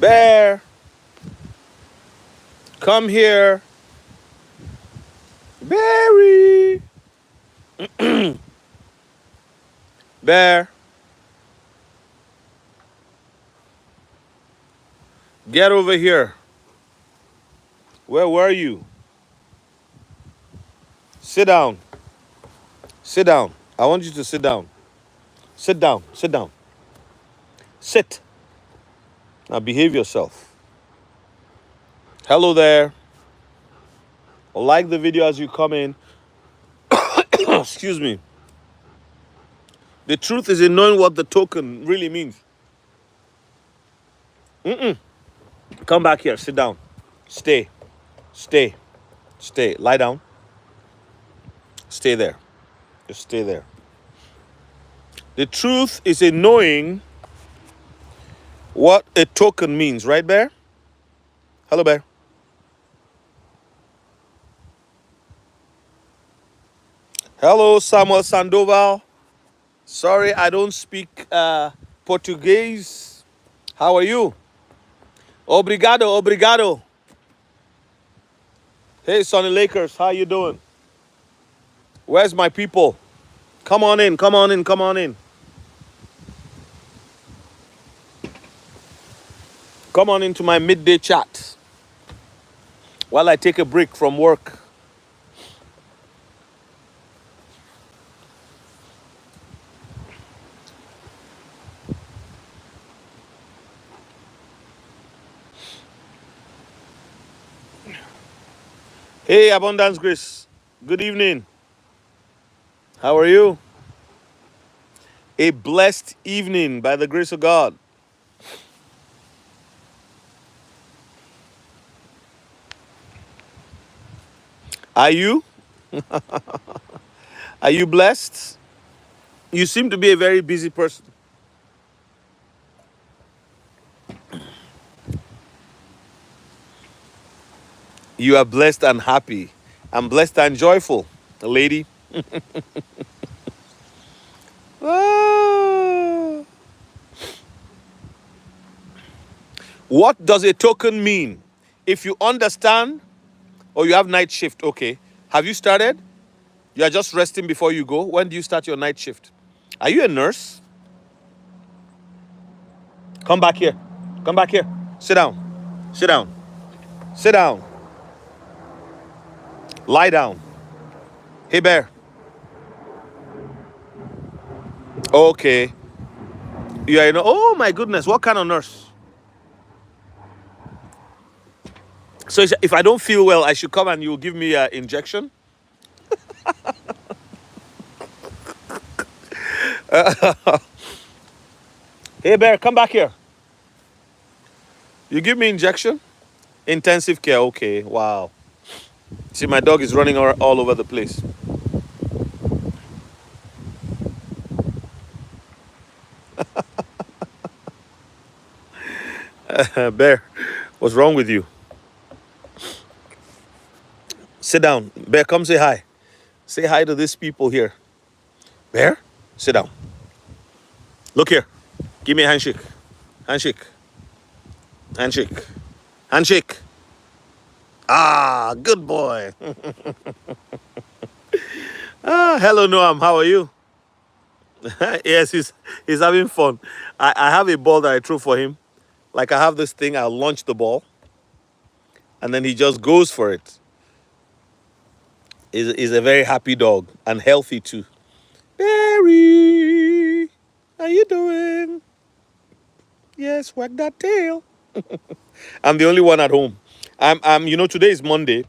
Bear, come here. Barry. Bear, get over here. Where were you? Sit down. Sit down. I want you to sit down. Sit down. Sit down. Sit. Now behave yourself. Hello there. Like the video as you come in. Excuse me. The truth is in knowing what the token really means. Come back here. Sit down. Stay. Stay. Stay. Lie down. Stay there. Just stay there. The truth is in knowing what a token means. Right, Bear? Hello, Bear. Hello, Samuel Sandoval. Sorry, I don't speak Portuguese. How are you? Obrigado, obrigado. Hey, Sonny Lakers, how you doing? Where's my people? Come on in, come on in, come on in. Come on into my midday chat while I take a break from work. Hey, Abundance Grace. Good evening. How are you? A blessed evening by the grace of God. Are you? Are you blessed? You seem to be a very busy person. You are blessed and happy. I'm blessed and joyful, lady. Ah. What does a token mean? If you understand, or you have night shift, okay. Have you started? You are just resting before you go. When do you start your night shift? Are you a nurse? Come back here. Come back here. Sit down. Sit down. Sit down. Lie down. Hey, Bear. Okay. You are, oh my goodness, what kind of nurse? So if I don't feel well, I should come and you'll give me an injection? Hey, Bear, come back here. You give me injection? Intensive care, okay, wow. See, my dog is running all over the place. Bear, what's wrong with you? Sit down. Bear, come say hi. Say hi to these people here. Bear, sit down. Look here. Give me a handshake. Handshake. Handshake. Handshake. Ah, good boy. Hello, Noam. How are you? Yes, he's having fun. I have a ball that I threw for him. Like I have this thing, I'll launch the ball. And then he just goes for it. He's a very happy dog and healthy too. Barry, how you doing? Yes, wag that tail. I'm the only one at home. Today is Monday.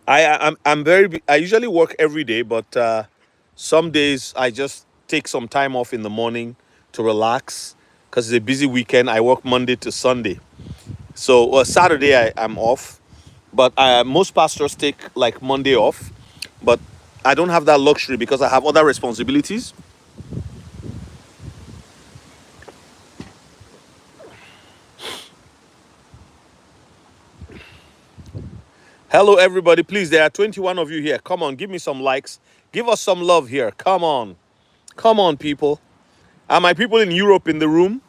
I usually work every day, but some days I just take some time off in the morning to relax because it's a busy weekend. I work Monday to Sunday. So Saturday I'm off, but most pastors take like Monday off, but I don't have that luxury because I have other responsibilities. Hello, everybody. Please, there are 21 of you here. Come on, give me some likes. Give us some love here. Come on. Come on, people. Are my people in Europe in the room?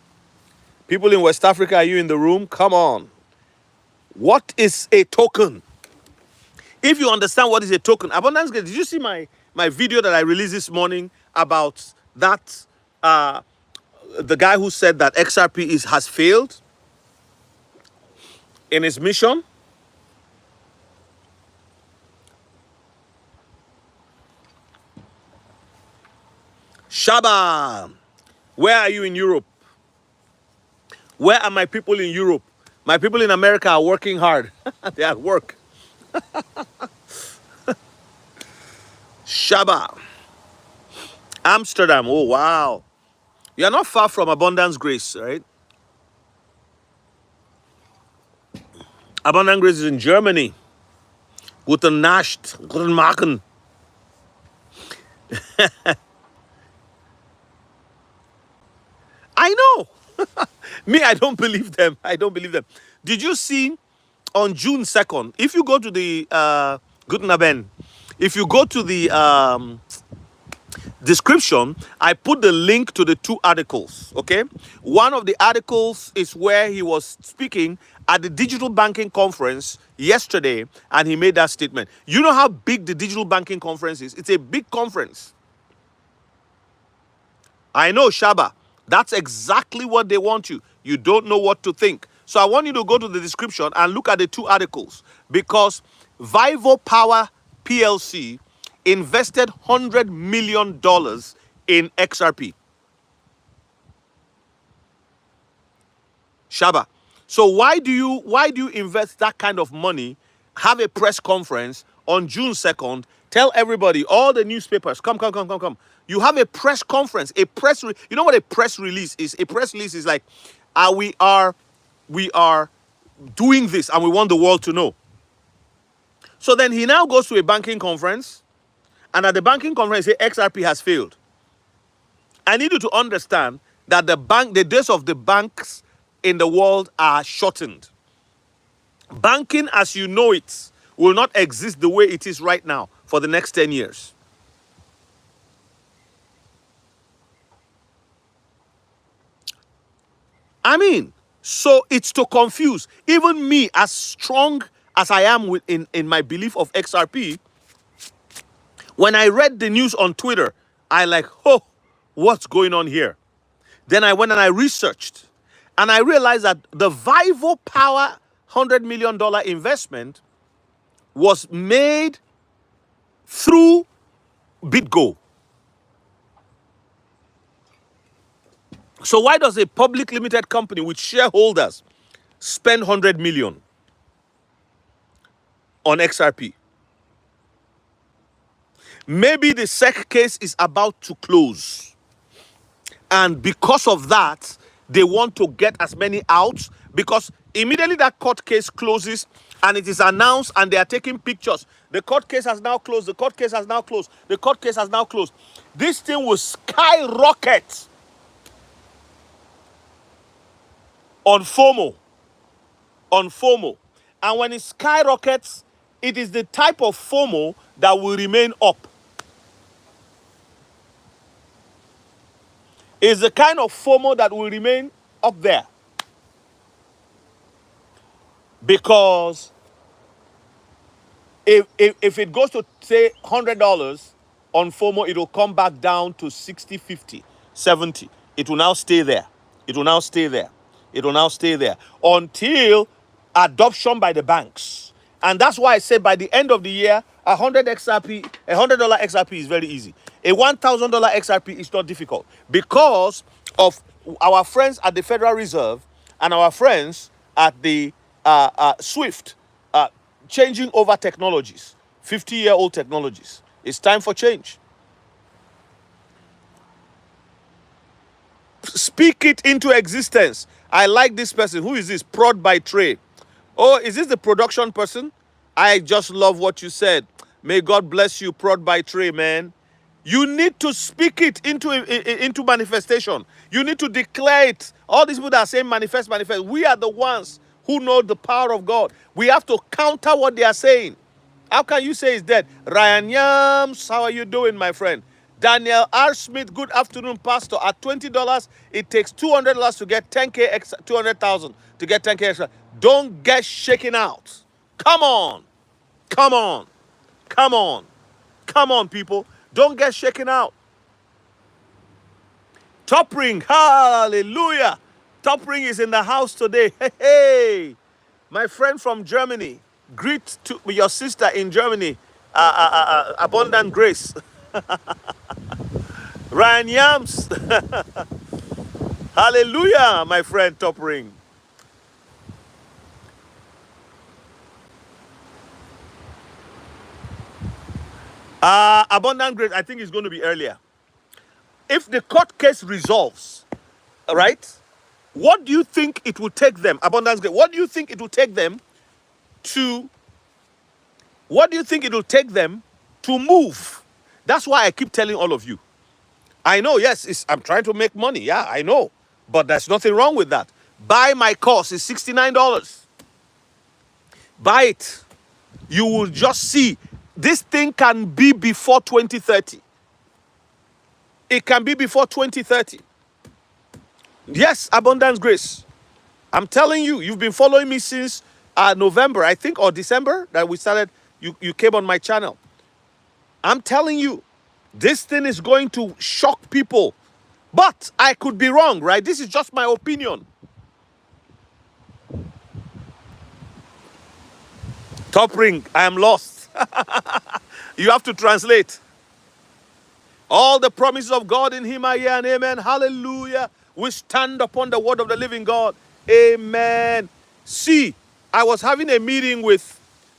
People in West Africa, are you in the room? Come on. What is a token? If you understand what is a token, abundance grace. Did you see my video that I released this morning about that? The guy who said that XRP has failed in his mission. Shaba, where are you in Europe? Where are my people in Europe? My people in America are working hard. They are at work. Shaba. Amsterdam. Oh, wow. You're not far from Abundance Grace, right? Abundance Grace is in Germany. Guten Nacht. Guten Morgen. I know. Me, I don't believe them. I don't believe them. Did you see on June 2nd, if you go to the, Guten Abend, if you go to the description, I put the link to the 2 articles, okay? One of the articles is where he was speaking at the digital banking conference yesterday, and he made that statement. You know how big the digital banking conference is? It's a big conference. I know, Shaba. That's exactly what they want you. You don't know what to think. So I want you to go to the description and look at the 2 articles, because Vivo Power PLC invested $100 million in XRP. Shaba. So why do you invest that kind of money, have a press conference on June 2nd, tell everybody, all the newspapers, come. You have a press conference, you know what a press release is? A press release is like, we are doing this and we want the world to know. So then he now goes to a banking conference, and at the banking conference, he says XRP has failed. I need you to understand that the days of the banks in the world are shortened. Banking as you know it will not exist the way it is right now for the next 10 years. I mean, so it's to confuse. Even me, as strong as I am in my belief of XRP, when I read the news on Twitter, I like, oh, what's going on here? Then I went and I researched, and I realized that the Vivo Power $100 million investment was made through BitGo. So why does a public limited company with shareholders spend 100 million on XRP? Maybe the SEC case is about to close, and because of that, they want to get as many out, because immediately that court case closes and it is announced and they are taking pictures. The court case has now closed. The court case has now closed. The court case has now closed. This thing will skyrocket on FOMO. On FOMO. And when it skyrockets, it is the type of FOMO that will remain up. It's the kind of FOMO that will remain up there. Because if it goes to, say, $100 on FOMO, it will come back down to 60, 50, 70. It will now stay there. It will now stay there. It will now stay there until adoption by the banks. And that's why I said by the end of the year, $100 XRP is very easy. A $1,000 XRP is not difficult, because of our friends at the Federal Reserve and our friends at the SWIFT changing over technologies, 50-year-old technologies. It's time for change. Speak it into existence. I like this person. Who is this? Prod by Trey. Oh, is this the production person? I just love what you said. May God bless you, Prod by Trey, man. You need to speak it into manifestation. You need to declare it. All these people that are saying manifest, manifest. We are the ones who know the power of God. We have to counter what they are saying. How can you say it's dead? Ryan Yams, how are you doing, my friend? Daniel R. Smith, good afternoon, Pastor. At $20, it takes $200 to get 10K extra, 200,000 to get 10K extra. Don't get shaken out. Come on. Come on. Come on. Come on, people. Don't get shaken out. Top Ring, hallelujah. Top Ring is in the house today. Hey, hey. My friend from Germany. Greet to your sister in Germany. Abundant Grace. Ryan Yams. Hallelujah, my friend Top Ring. Abundant Grace, I think it's going to be earlier. If the court case resolves, all right, what do you think it will take them, Abundance Grace? What do you think it will take them to, what do you think it will take them to move? That's why I keep telling all of you. I know, yes, I'm trying to make money. Yeah, I know. But there's nothing wrong with that. Buy my course. It's $69. Buy it. You will just see. This thing can be before 2030. It can be before 2030. Yes, Abundance Grace. I'm telling you, you've been following me since November, I think, or December that we started. You came on my channel. I'm telling you, this thing is going to shock people. But I could be wrong, right? This is just my opinion. Top Ring, I am lost. You have to translate. All the promises of God in him are yeah and amen. Hallelujah. We stand upon the word of the living God. Amen. See, I was having a meeting with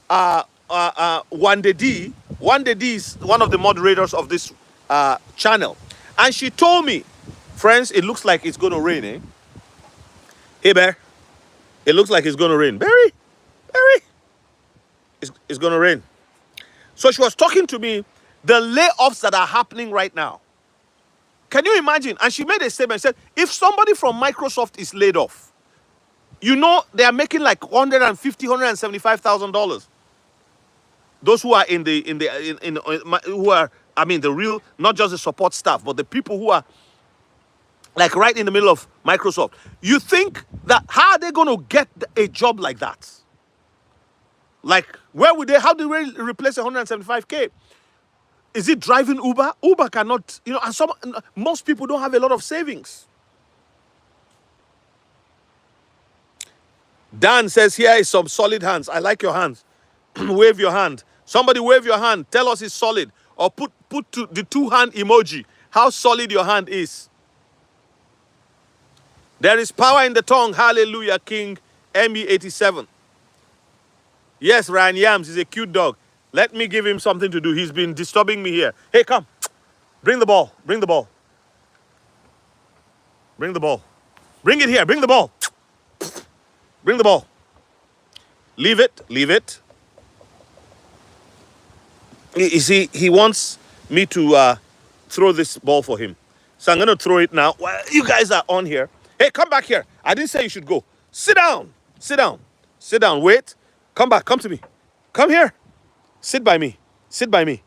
Wande D. Wande D is one of the moderators of this channel. And she told me, friends, it looks like it's going to rain, eh? Hey, Bear. It looks like it's going to rain. Barry, it's going to rain. So she was talking to me, the layoffs that are happening right now. Can you imagine? And she made a statement, said, if somebody from Microsoft is laid off, you know, they are making like $150,000, $175,000. Those who are who are, I mean, the real, not just the support staff, but the people who are like right in the middle of Microsoft. You think that, how are they going to get a job like that? Like, where would they, how do they replace 175K? Is it driving Uber? Uber cannot, you know, and most people don't have a lot of savings. Dan says, here is some solid hands. I like your hands. Wave your hand. Somebody wave your hand. Tell us it's solid. Or put the two-hand emoji. How solid your hand is. There is power in the tongue. Hallelujah, King ME87. Yes, Ryan Yams is a cute dog. Let me give him something to do. He's been disturbing me here. Hey, come. Bring the ball. Bring the ball. Bring the ball. Bring it here. Bring the ball. Bring the ball. Leave it. Leave it. You see, he wants me to throw this ball for him. So I'm going to throw it now. While you guys are on here. Hey, come back here. I didn't say you should go. Sit down. Sit down. Sit down. Wait. Come back. Come to me. Come here. Sit by me. Sit by me.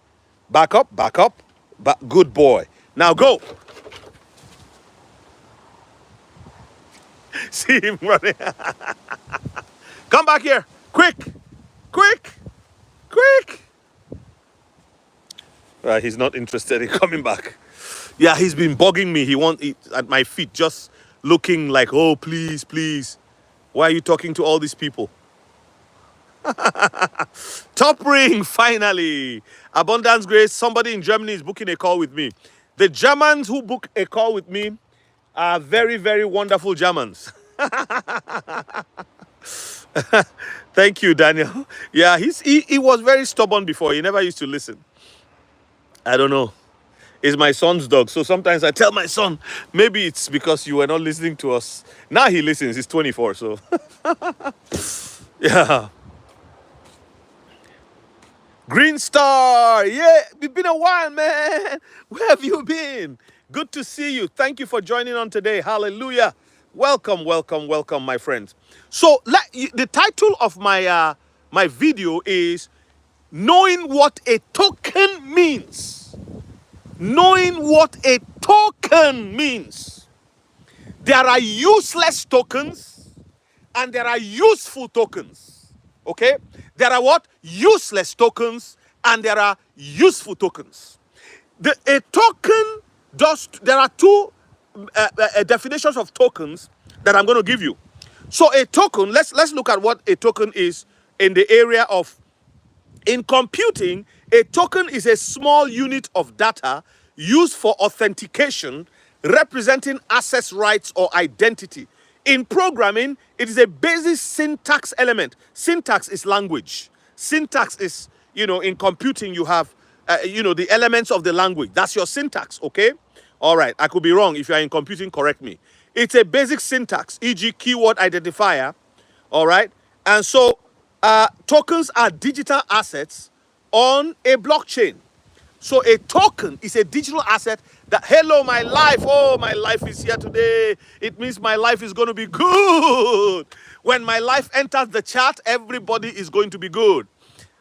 Back up. Back up. Good boy. Now go. See him running. Come back here. Quick. Quick. Quick. He's not interested in coming back. Yeah, he's been bugging me. He wants at my feet, just looking like, oh, please, please. Why are you talking to all these people? Top Ring, finally. Abundance Grace, somebody in Germany is booking a call with me. The Germans who book a call with me are very, very wonderful Germans. Thank you, Daniel. Yeah, he was very stubborn before. He never used to listen. I don't know. It's my son's dog. So sometimes I tell my son, maybe it's because you were not listening to us. Now he listens. He's 24, so. Yeah. Green Star. Yeah, it's been a while, man. Where have you been? Good to see you. Thank you for joining on today. Hallelujah. Welcome, welcome, welcome, my friends. So the title of my my video is Knowing What a Token Means. knowing what a token means. There are useless tokens and there are useful tokens. Okay? There are what? Useless tokens and there are useful tokens. A token there are two definitions of tokens that I'm going to give you. So a token, let's look at what a token is in the area of, in computing. A token is a small unit of data used for authentication, representing access rights or identity. In programming, it is a basic syntax element. Syntax is language. Syntax is, in computing, you have, the elements of the language. That's your syntax, okay? All right, I could be wrong. If you are in computing, correct me. It's a basic syntax, e.g. keyword identifier, all right? And so tokens are digital assets on a blockchain. So a token is a digital asset that, hello, my life, oh, my life is here today. It means my life is going to be good. When my life enters the chat, everybody is going to be good.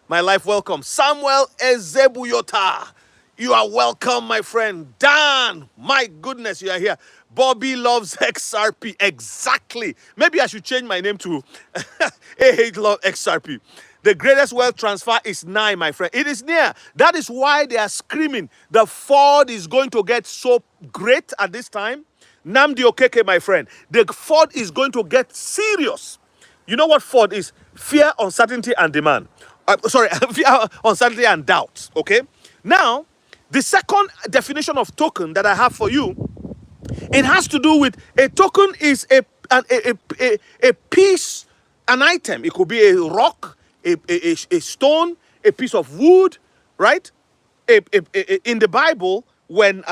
My life, welcome. Samuel Ezebuyota, you are welcome, my friend. Dan, my goodness, you are here. Bobby loves XRP. Exactly. Maybe I should change my name to AH Love XRP. The greatest wealth transfer is nigh, my friend. It is near. That is why they are screaming. The Ford is going to get so great at this time. Namdi Okeke, my friend. The Ford is going to get serious. You know what Ford is? Fear, uncertainty, and demand. Fear, uncertainty, and doubt. Okay? Now, the second definition of token that I have for you, it has to do with a token is a piece, an item. It could be a rock, a stone, a piece of wood, right? In the Bible, when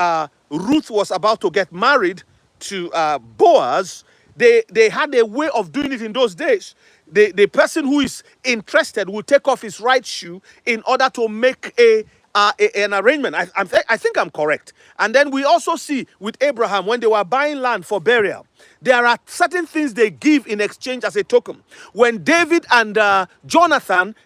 Ruth was about to get married to Boaz, they had a way of doing it in those days. The person who is interested will take off his right shoe in order to make an arrangement. I think I'm correct. And then we also see with Abraham, when they were buying land for burial, there are certain things they give in exchange as a token. When David and Jonathan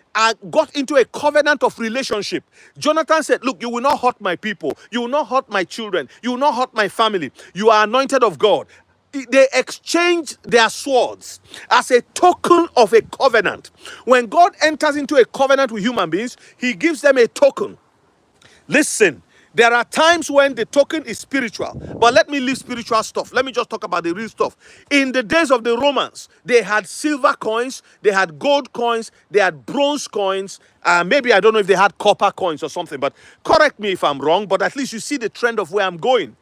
got into a covenant of relationship, Jonathan said, look, you will not hurt my people. You will not hurt my children. You will not hurt my family. You are anointed of God. They exchanged their swords as a token of a covenant. When God enters into a covenant with human beings, he gives them a token. Listen, there are times when the token is spiritual, but let me leave spiritual stuff. Let me just talk about the real stuff. In the days of the Romans, they had silver coins, they had gold coins, they had bronze coins. Maybe I don't know if they had copper coins or something, but correct me if I'm wrong, but at least you see the trend of where I'm going.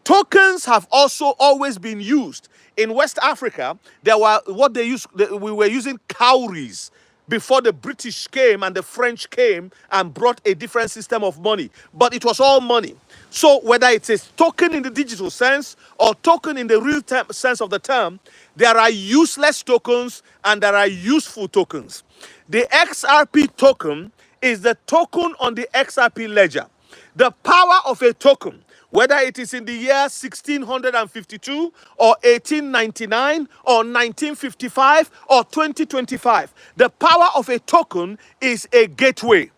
Tokens have also always been used. In West Africa, there were what they used, we were using cowries before the British came and the French came and brought a different system of money. But it was all money. So whether it's a token in the digital sense or token in the real sense of the term, there are useless tokens and there are useful tokens. The XRP token is the token on the XRP ledger. The power of a token, whether it is in the year 1652 or 1899 or 1955 or 2025, the power of a token is a gateway.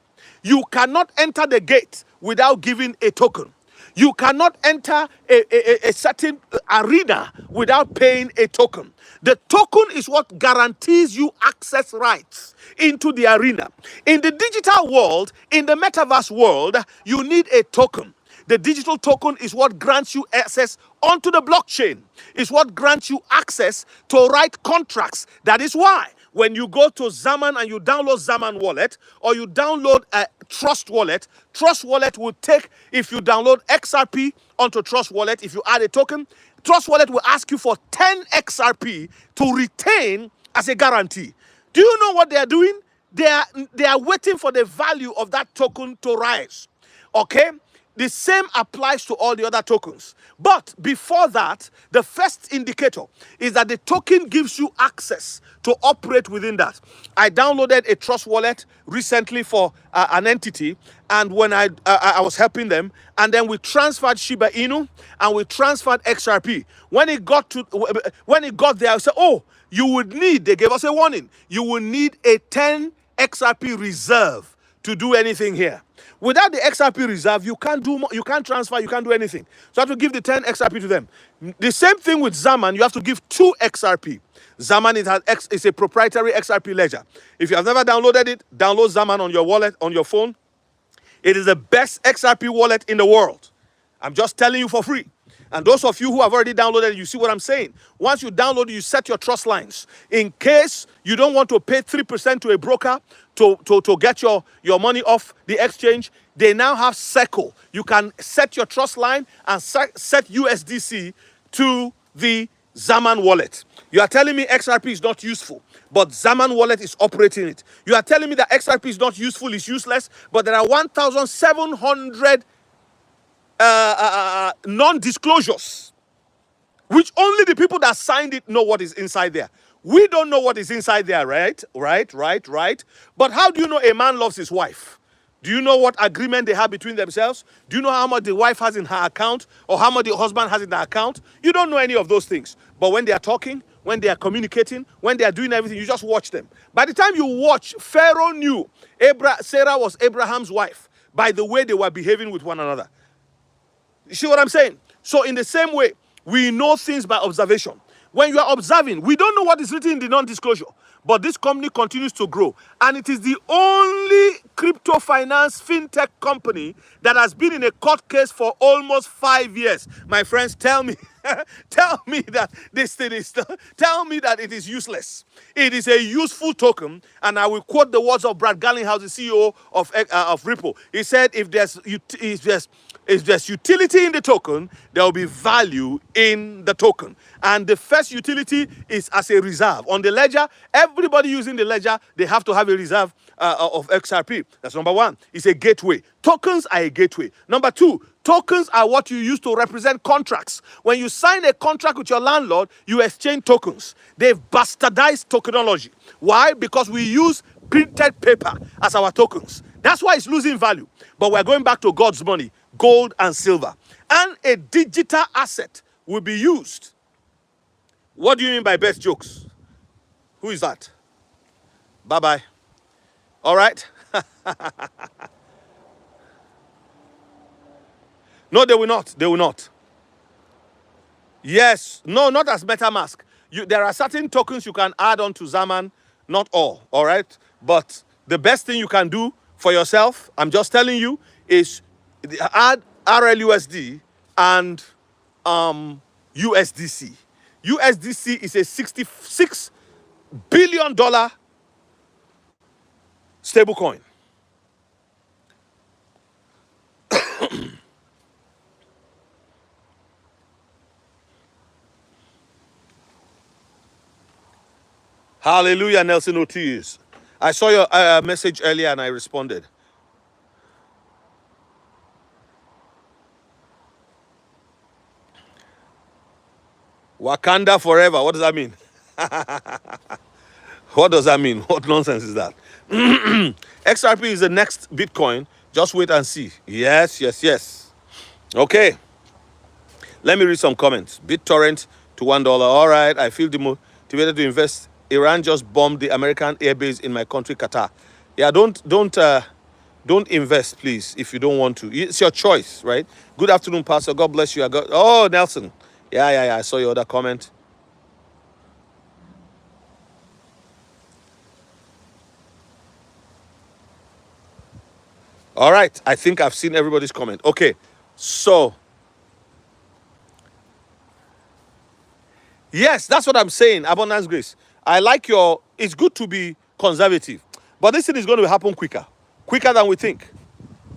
You cannot enter the gate without giving a token. You cannot enter a certain arena without paying a token. The token is what guarantees you access rights into the arena. In the digital world, in the metaverse world, you need a token. The digital token is what grants you access onto the blockchain. It's what grants you access to write contracts. That is why when you go to Zaman and you download Zaman Wallet or you download a Trust Wallet will take, if you download XRP onto Trust Wallet, if you add a token, Trust Wallet will ask you for 10 XRP to retain as a guarantee. Do you know what they are doing? They are waiting for the value of that token to rise. Okay? The same applies to all the other tokens. But before that, the first indicator is that the token gives you access to operate within that. I downloaded a Trust Wallet recently for an entity, and when I was helping them, and then we transferred Shiba Inu and we transferred XRP. When it got there, I said, oh, you would need, they gave us a warning, you will need a 10 XRP reserve to do anything here. Without the XRP reserve, you can't do you can't transfer, you can't do anything. So I have to give the 10 XRP to them. The same thing with Zaman, you have to give 2 XRP. Zaman is a proprietary XRP ledger. If you have never downloaded it, download Zaman on your wallet, on your phone. It is the best XRP wallet in the world. I'm just telling you for free. And those of you who have already downloaded, you see what I'm saying. Once you download it, you set your trust lines. In case you don't want to pay 3% to a broker to get your money off the exchange, they now have Circle. You can set your trust line and set USDC to the Zaman wallet. You are telling me XRP is not useful, but Zaman wallet is operating it. You are telling me that XRP is not useful, it's useless, but there are 1,700 non-disclosures, which only the people that signed it know what is inside there. We don't know what is inside there, right? Right. But how do you know a man loves his wife? Do you know what agreement they have between themselves? Do you know how much the wife has in her account or how much the husband has in the account? You don't know any of those things. But when they are talking, when they are communicating, when they are doing everything, you just watch them. By the time you watch, Pharaoh knew Sarah was Abraham's wife by the way they were behaving with one another. You see what I'm saying? So in the same way, we know things by observation. When you are observing, we don't know what is written in the non-disclosure, but this company continues to grow. And it is the only crypto finance fintech company that has been in a court case for almost 5 years. My friends, tell me, tell me that this thing is, tell me that it is useless. It is a useful token, and I will quote the words of Brad Garlinghouse, the CEO of Ripple. He said, if there's utility in the token, there will be value in the token. And the first utility is as a reserve. On the ledger, everybody using the ledger, they have to have a reserve of XRP. That's number one. It's a gateway. Tokens are a gateway. Number two, tokens are what you use to represent contracts. When you sign a contract with your landlord, you exchange tokens. They've bastardized tokenology. Why? Because we use printed paper as our tokens. That's why it's losing value. But we're going back to God's money, gold and silver. And a digital asset will be used. What do you mean by best jokes? Who is that? Bye-bye. All right? No, they will not. They will not. Yes. No, not as MetaMask. There are certain tokens you can add on to Zaman. Not all. All right? But the best thing you can do for yourself, I'm just telling you, is add RLUSD and USDC. USDC is a $66 billion stablecoin. Hallelujah, Nelson Ortiz. I saw your message earlier and I responded. Wakanda forever. What does that mean? What does that mean? What nonsense is that? XRP is the next Bitcoin. Just wait and see. Yes. Okay. Let me read some comments. BitTorrent to $1. All right. I feel demotivated to invest. Iran just bombed the American airbase in my country, Qatar. Yeah, don't invest, please, if you don't want to. It's your choice, right? Good afternoon, Pastor. God bless you. Oh, Nelson. Yeah. I saw your other comment. All right. I think I've seen everybody's comment. Okay. So, yes, that's what I'm saying. Abundance grace. I like it's good to be conservative. But this thing is going to happen quicker than we think.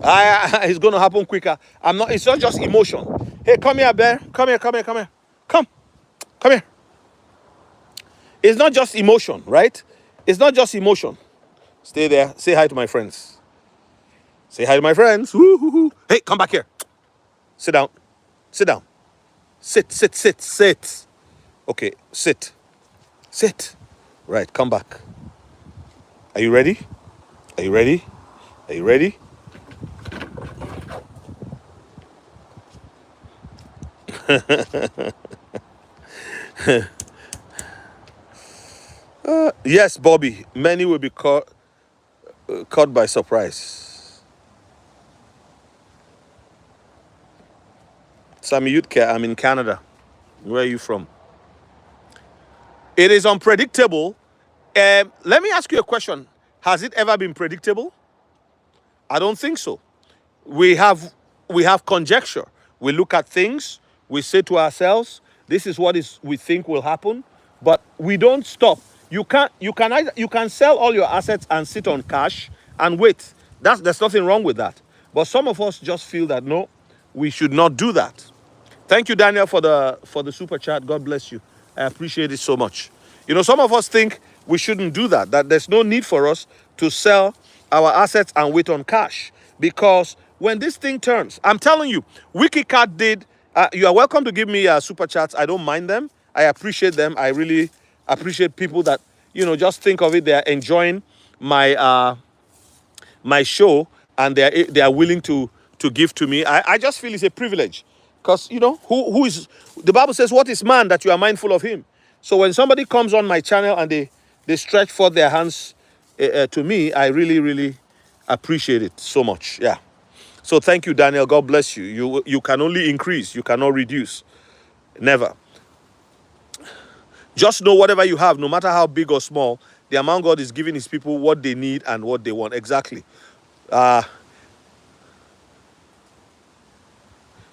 It's going to happen quicker. It's not just emotion. Hey, come here, Bear. Come here. Come here. It's not just emotion, right? It's not just emotion. Stay there. Say hi to my friends. Say hi to my friends. Woo-hoo-hoo. Hey, come back here. Sit down. Sit. Okay, sit. Right, come back. Are you ready? Yes, Bobby. Many will be caught. caught by surprise. Sammy Yutke, I'm in Canada. Where are you from? It is unpredictable. Let me ask you a question. Has it ever been predictable? I don't think so. We have conjecture. We look at things, we say to ourselves, this is what is we think will happen, but we don't stop. You can sell all your assets and sit on cash and wait. There's nothing wrong with that. But some of us just feel that no, we should not do that. Thank you, Daniel, for the super chat. God bless you. I appreciate it so much. You know, some of us think we shouldn't do that, that there's no need for us to sell our assets and wait on cash. Because when this thing turns, I'm telling you, WikiCat did, you are welcome to give me super chats. I don't mind them. I appreciate them. I really appreciate people that, you know, just think of it. They're enjoying my show and they are willing to give to me. I just feel it's a privilege. Because, you know, who is, the Bible says, what is man that you are mindful of him? So when somebody comes on my channel and they stretch forth their hands to me, I really, really appreciate it so much. Yeah. So thank you, Daniel. God bless you. You can only increase. You cannot reduce. Never. Just know whatever you have, no matter how big or small, the amount God is giving his people what they need and what they want. Exactly.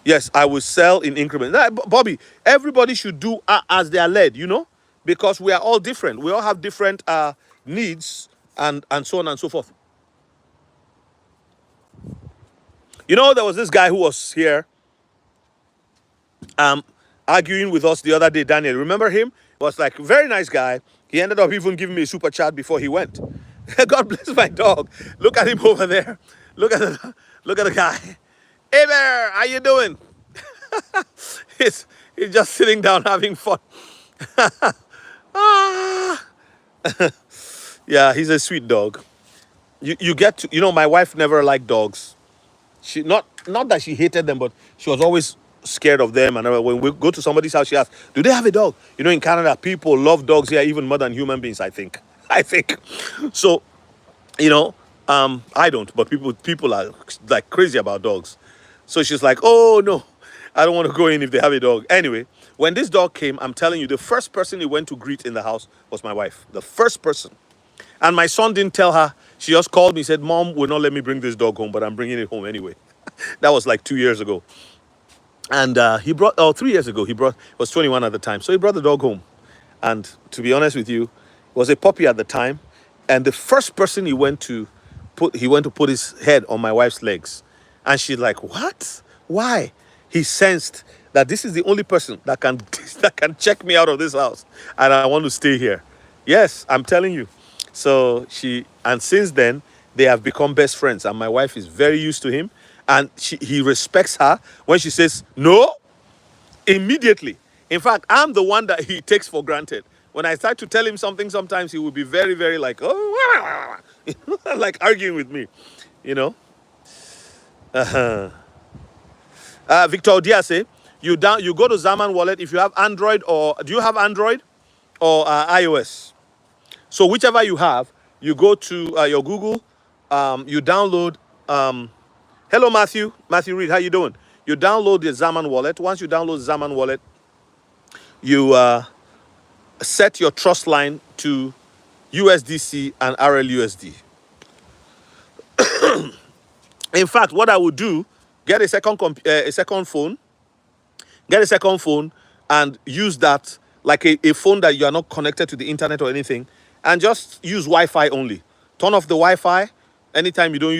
Yes, I will sell in increments. Nah, Bobby, everybody should do as they are led, you know, because we are all different. We all have different needs and so on and so forth. You know, there was this guy who was here arguing with us the other day, Daniel. Remember him? Was like a very nice guy. He ended up even giving me a super chat before he went. God bless my dog. Look at him over there. Look at the guy. Hey there, how you doing? he's, he's just sitting down having fun. Ah. Yeah, he's a sweet dog. You get to, you know, my wife never liked dogs. She not that she hated them, but she was always scared of them. And when we go to somebody's house, she asks, "Do they have a dog?" You know, in Canada, people love dogs here even more than human beings. I think. I think. So, you know, I don't, but people are like crazy about dogs. So she's like, "Oh no, I don't want to go in if they have a dog." Anyway, when this dog came, I'm telling you, the first person he went to greet in the house was my wife. The first person. And my son didn't tell her. She just called me, said, "Mom will not let me bring this dog home, but I'm bringing it home anyway." That was like 2 years ago. And he brought, 3 years ago, he was 21 at the time. So he brought the dog home. And to be honest with you, it was a puppy at the time. And the first person he went to put his head on my wife's legs. And she's like, "What? Why?" He sensed that this is the only person that can that can check me out of this house. And I want to stay here. Yes, I'm telling you. So and since then, they have become best friends. And my wife is very used to him. And he respects her. When she says no, immediately. In fact, I'm the one that he takes for granted. When I start to tell him something, sometimes he will be very, very like, oh, like arguing with me, you know. Victor Diase, you go to Zaman Wallet if you have Android, or do you have Android or iOS? So whichever you have, you go to your Google, you download. Hello, Matthew Reed, how you doing? You download the Zaman Wallet. Once you download Zaman Wallet, you set your trust line to USDC and RLUSD. In fact, what I would do, get a second phone, and use that like a phone that you are not connected to the internet or anything, and just use Wi-Fi only. Turn off the Wi-Fi anytime you don't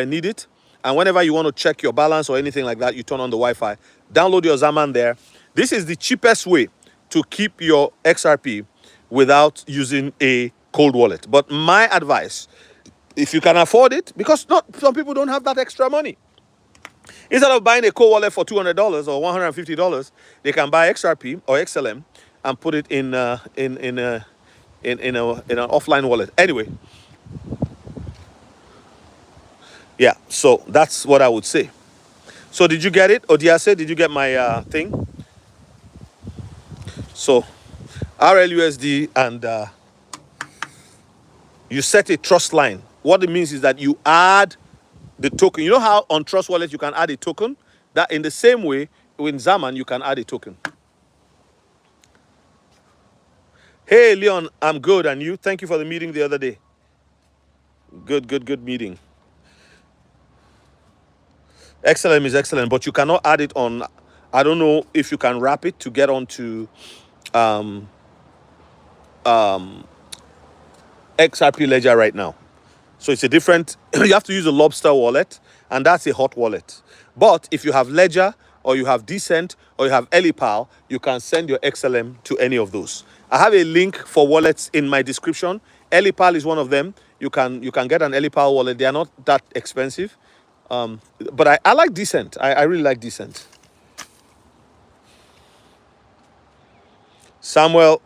need it, and whenever you want to check your balance or anything like that, you turn on the Wi-Fi. Download your Zaman there. This is the cheapest way to keep your XRP without using a cold wallet. But my advice, if you can afford it, because some people don't have that extra money. Instead of buying a cold wallet for $200 or $150, they can buy XRP or XLM and put it in an offline wallet. Anyway, yeah. So that's what I would say. So did you get it, Odiase? Did you get my thing? So RLUSD, and you set a trust line What it means is that you add the token. You know how on Trust Wallet you can add a token? That in the same way, in Zaman, you can add a token. Hey, Leon, I'm good. And you? Thank you for the meeting the other day. Good meeting. XLM is excellent, but you cannot add it on. I don't know if you can wrap it to get onto XRP Ledger right now. So it's a different, you have to use a Lobster wallet, and that's a hot wallet. But if you have Ledger, or you have Decent, or you have Elipal, you can send your XLM to any of those. I have a link for wallets in my description. Elipal is one of them. You can get an Elipal wallet. They are not that expensive. But I like Decent. I really like Decent. Samuel,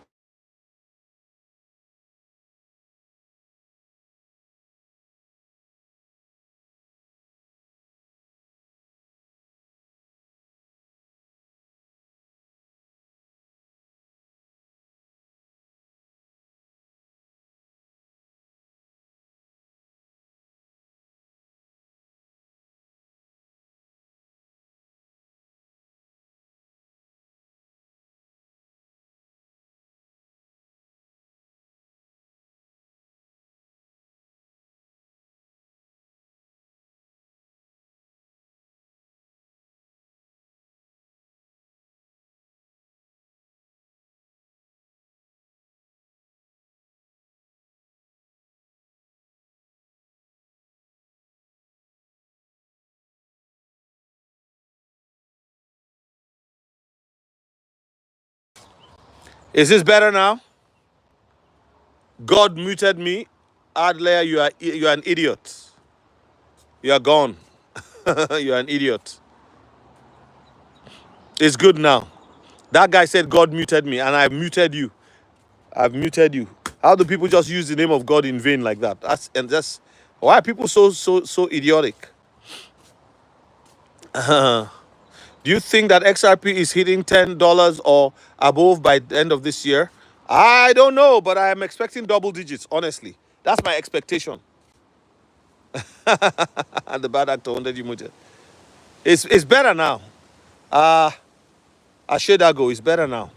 is this better now? God muted me. Adler, you are an idiot. You are gone. You are an idiot. It's good now. That guy said God muted me, and I've muted you. I've muted you. How do people just use the name of God in vain like that? That's why are people so idiotic? Do you think that XRP is hitting $10 or above by the end of this year? I don't know, but I am expecting double digits, honestly. That's my expectation. And the bad actor wanted you muted. It's better now. Ashedago is better now.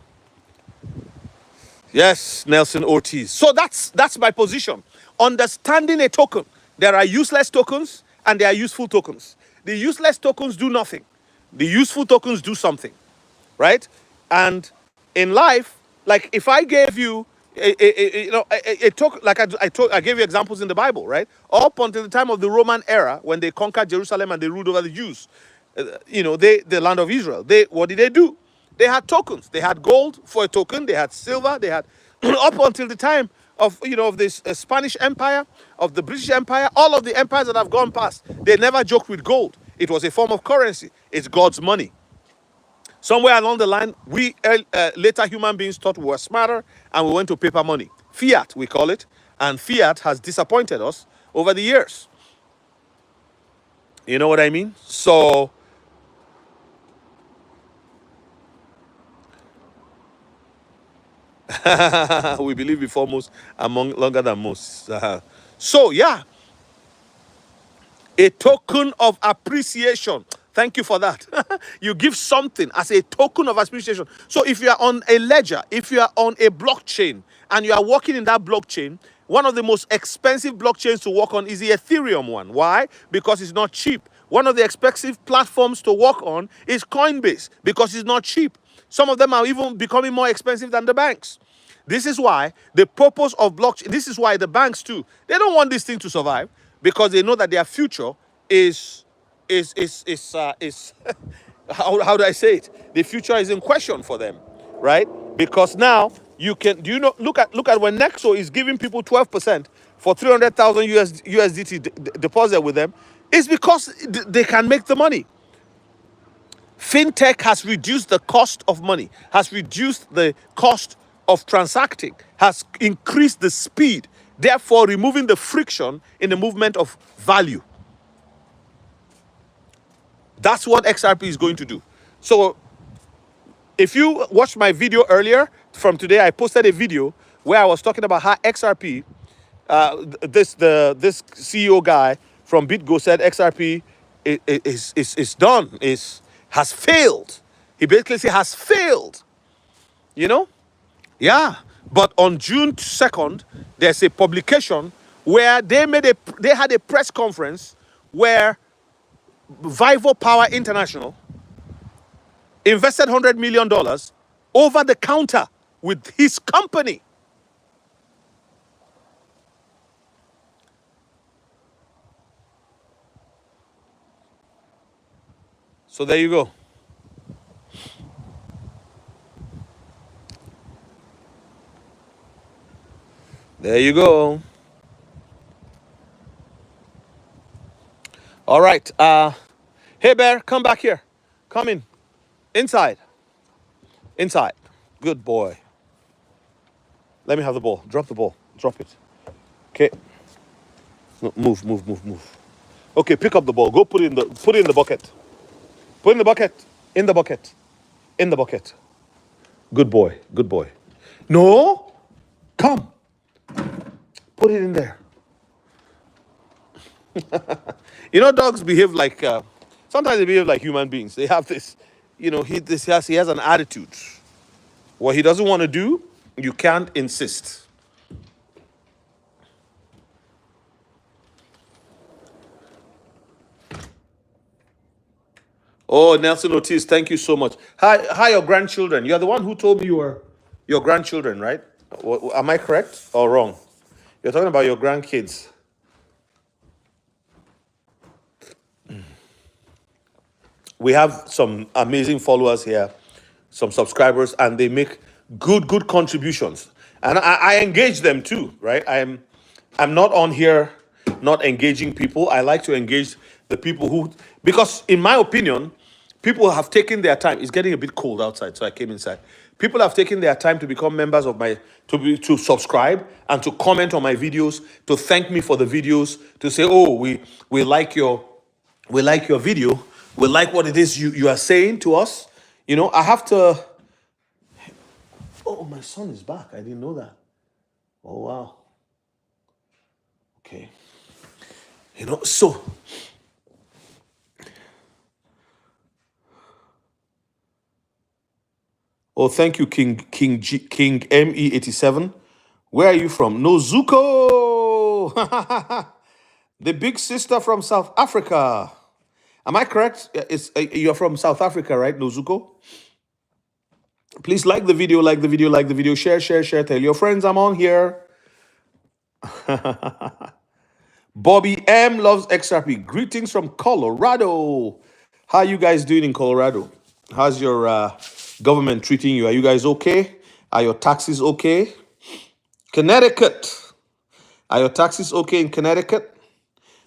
Yes, Nelson Ortiz. So that's my position. Understanding a token. There are useless tokens and there are useful tokens. The useless tokens do nothing. The useful tokens do something, right? And in life, like if I gave you a token, like I gave you examples in the Bible, right? Up until the time of the Roman era, when they conquered Jerusalem and they ruled over the Jews, the land of Israel. What did they do? They had tokens. They had gold for a token. They had silver. They had up until the time of this Spanish Empire, of the British Empire, all of the empires that have gone past. They never joked with gold. It was a form of currency. It's God's money. Somewhere along the line, we later human beings thought we were smarter, and we went to paper money. Fiat, we call it. And fiat has disappointed us over the years. You know what I mean? So we believe we foremost among longer than most. So yeah, a token of appreciation. Thank you for that. You give something as a token of appreciation. So if you are on a ledger, if you are on a blockchain, and you are working in that blockchain, one of the most expensive blockchains to work on is the Ethereum one. Why? Because it's not cheap. One of the expensive platforms to work on is Coinbase because it's not cheap. Some of them are even becoming more expensive than the banks. This is why the purpose of blockchain, this is why the banks too, they don't want this thing to survive because they know that their future is how do I say it? The future is in question for them, right? Because now you can, do you know, look at when Nexo is giving people 12% for 300,000 USDT deposit with them, it's because they can make the money. Fintech has reduced the cost of money, has reduced the cost of transacting, has increased the speed, therefore removing the friction in the movement of value. That's what XRP is going to do. So if you watched my video earlier from today, I posted a video where I was talking about how XRP this CEO guy from BitGo said XRP is done, has failed. He basically said has failed. You know, yeah. But on June 2nd, there's a publication where they had a press conference where Vivo Power International invested $100 million over the counter with his company. So there you go. There you go. All right. Hey Bear, come back here. Come in. Inside. Inside. Good boy. Let me have the ball. Drop the ball. Drop it. Okay. No, move, move, move, move. Okay, pick up the ball. Go put it in the bucket. Put it in the bucket. In the bucket. In the bucket. Good boy. Good boy. No. Come. Put it in there. You know, dogs behave like sometimes they behave like human beings. They have this, you know, he has an attitude. What he doesn't want to do, you can't insist. Oh, Nelson Ortiz, thank you so much. Hi, your grandchildren. You're the one who told me you were your grandchildren, right? Am I correct or wrong? You're talking about your grandkids. We have some amazing followers here, some subscribers, and they make good contributions. And I engage them too, right? I'm not on here not engaging people. I like to engage the people who, because in my opinion, people have taken their time. It's getting a bit cold outside, so I came inside. People have taken their time to become members of my to subscribe and to comment on my videos, to thank me for the videos, to say, oh, we like your video, we like what it is you are saying to us. You know, I have to. Oh, my son is back. I didn't know that. Oh wow. Okay. You know, so oh, thank you, King ME87. Where are you from? Nozuko, the big sister from South Africa. Am I correct? You're from South Africa, right, Nozuko? Please like the video, like the video, like the video, share, share, share. Tell your friends I'm on here. Bobby M loves XRP. Greetings from Colorado. How are you guys doing in Colorado? How's your government treating you? Are you guys okay? Are your taxes okay? Connecticut. Are your taxes okay in Connecticut?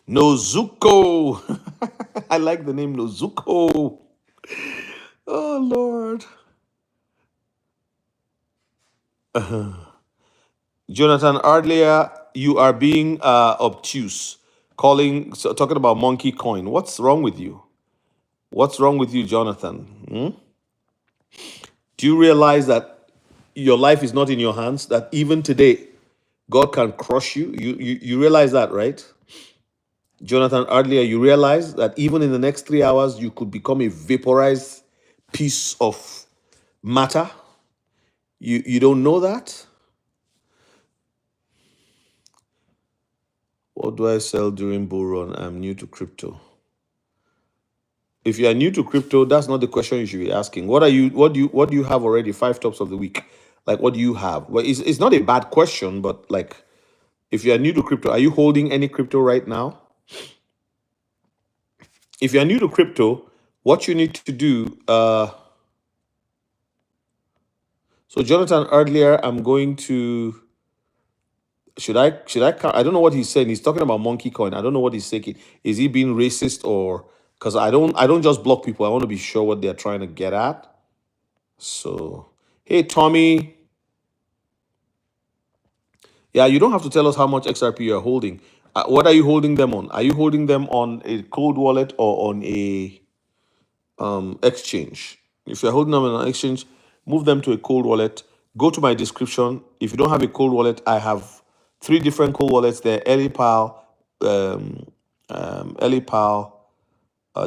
Nozuko. I like the name Nozuko. Oh, Lord. Jonathan, earlier you are being obtuse, talking about monkey coin. What's wrong with you? What's wrong with you, Jonathan? Do you realize that your life is not in your hands? That even today, God can crush you? You realize that, right? Jonathan, earlier you realize that even in the next 3 hours, you could become a vaporized piece of matter? You don't know that? What do I sell during bull run? I'm new to crypto. If you are new to crypto, that's not the question you should be asking. What do you have already? 5 tops of the week. Like, what do you have? Well, it's not a bad question, but like, if you are new to crypto, are you holding any crypto right now? If you are new to crypto, what you need to do. So Jonathan, earlier, I'm going to. Should I? I don't know what he's saying. He's talking about monkey coin. I don't know what he's saying. Is he being racist or? Because I don't just block people. I want to be sure what they're trying to get at. So, hey Tommy, yeah, you don't have to tell us how much XRP you're holding. What are you holding them on? Are you holding them on a cold wallet or on a exchange? If you're holding them on an exchange, move them to a cold wallet. Go to my description. If you don't have a cold wallet, I have Three different cool wallets there: EliPal, EliPal,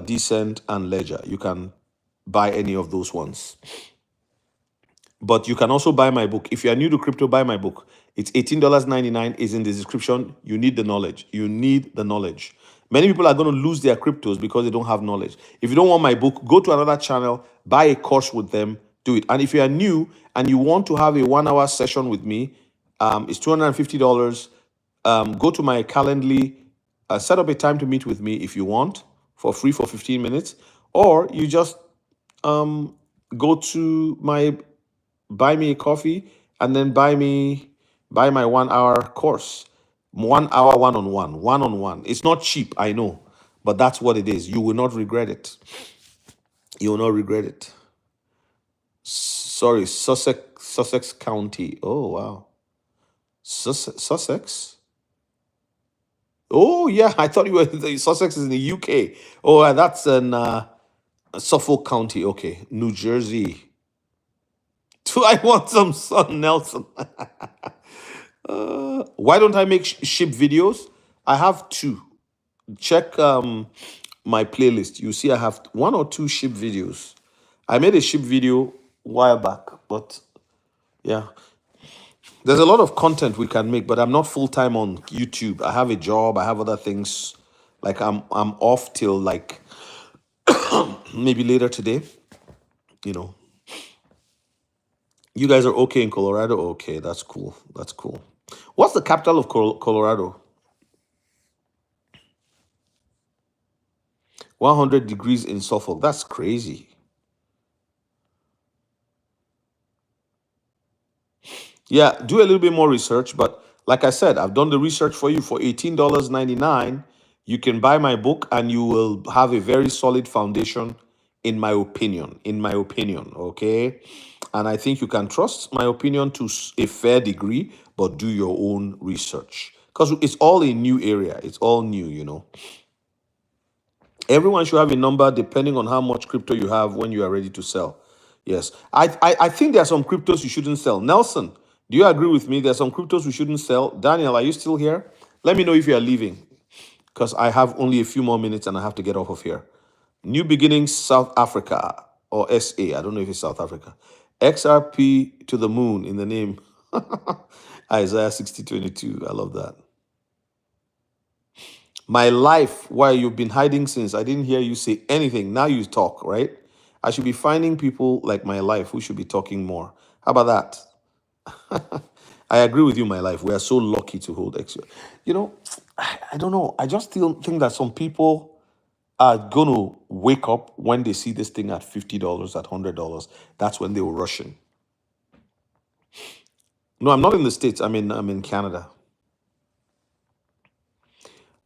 Decent, and Ledger. You can buy any of those ones. But you can also buy my book. If you are new to crypto, buy my book. It's $18.99. Is in the description. You need the knowledge. You need the knowledge. Many people are going to lose their cryptos because they don't have knowledge. If you don't want my book, go to another channel, buy a course with them, do it. And if you are new and you want to have a 1 hour session with me, it's $250. Go to my Calendly, set up a time to meet with me if you want for free for 15 minutes, or you just go to my buy me a coffee and then buy my 1 hour course. 1 hour one on one. It's not cheap, I know, but that's what it is. You will not regret it. You will not regret it. Sorry, Sussex County. Oh wow. Sussex? Oh yeah, I thought you were Sussex is in the UK. Oh, that's in Suffolk County. Okay, New Jersey. Do I want some sun, Nelson? Why don't I make ship videos? I have two. Check my playlist. You see, I have 1 or 2 ship videos. I made a ship video a while back, but yeah, there's a lot of content we can make. But I'm not full time on YouTube. I have a job. I have other things. Like I'm off till like maybe later today. You know, you guys are okay in Colorado. Okay, that's cool. That's cool. What's the capital of Colorado? 100 degrees in Suffolk. That's crazy. Yeah, do a little bit more research. But like I said, I've done the research for you for $18.99. You can buy my book and you will have a very solid foundation, in my opinion. In my opinion, okay? And I think you can trust my opinion to a fair degree, but do your own research. Because it's all a new area. It's all new, you know. Everyone should have a number depending on how much crypto you have when you are ready to sell. Yes. I think there are some cryptos you shouldn't sell. Nelson, do you agree with me? There are some cryptos we shouldn't sell. Daniel, are you still here? Let me know if you are leaving because I have only a few more minutes and I have to get off of here. New Beginnings South Africa or SA. I don't know if it's South Africa. XRP to the moon in the name. Isaiah 60:22. I love that. My life, why you've been hiding since. I didn't hear you say anything. Now you talk, right? I should be finding people like my life who should be talking more. How about that? I agree with you, my life. We are so lucky to hold X. You know, I don't know. I just still think that some people are going to wake up when they see this thing at $50, at $100. That's when they will rush in. No, I'm not in the States. I'm in Canada.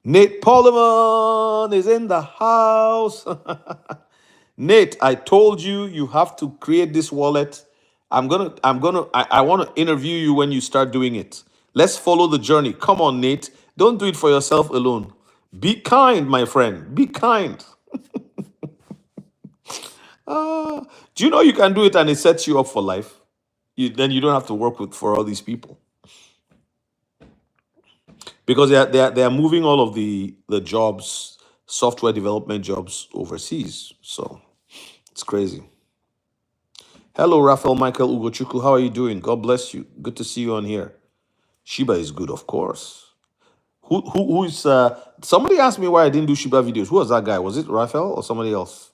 Nate Poleman is in the house. Nate, I told you you have to create this wallet. I want to interview you when you start doing it. Let's follow the journey. Come on, Nate. Don't do it for yourself alone. Be kind, my friend. Be kind. Do you know you can do it and it sets you up for life? Then you don't have to work with for all these people because they are moving all of the jobs, software development jobs overseas. So it's crazy. Hello, Raphael Michael Ugochukwu. How are you doing? God bless you. Good to see you on here. Shiba is good, of course. Who is somebody asked me why I didn't do Shiba videos. Who was that guy? Was it Raphael or somebody else?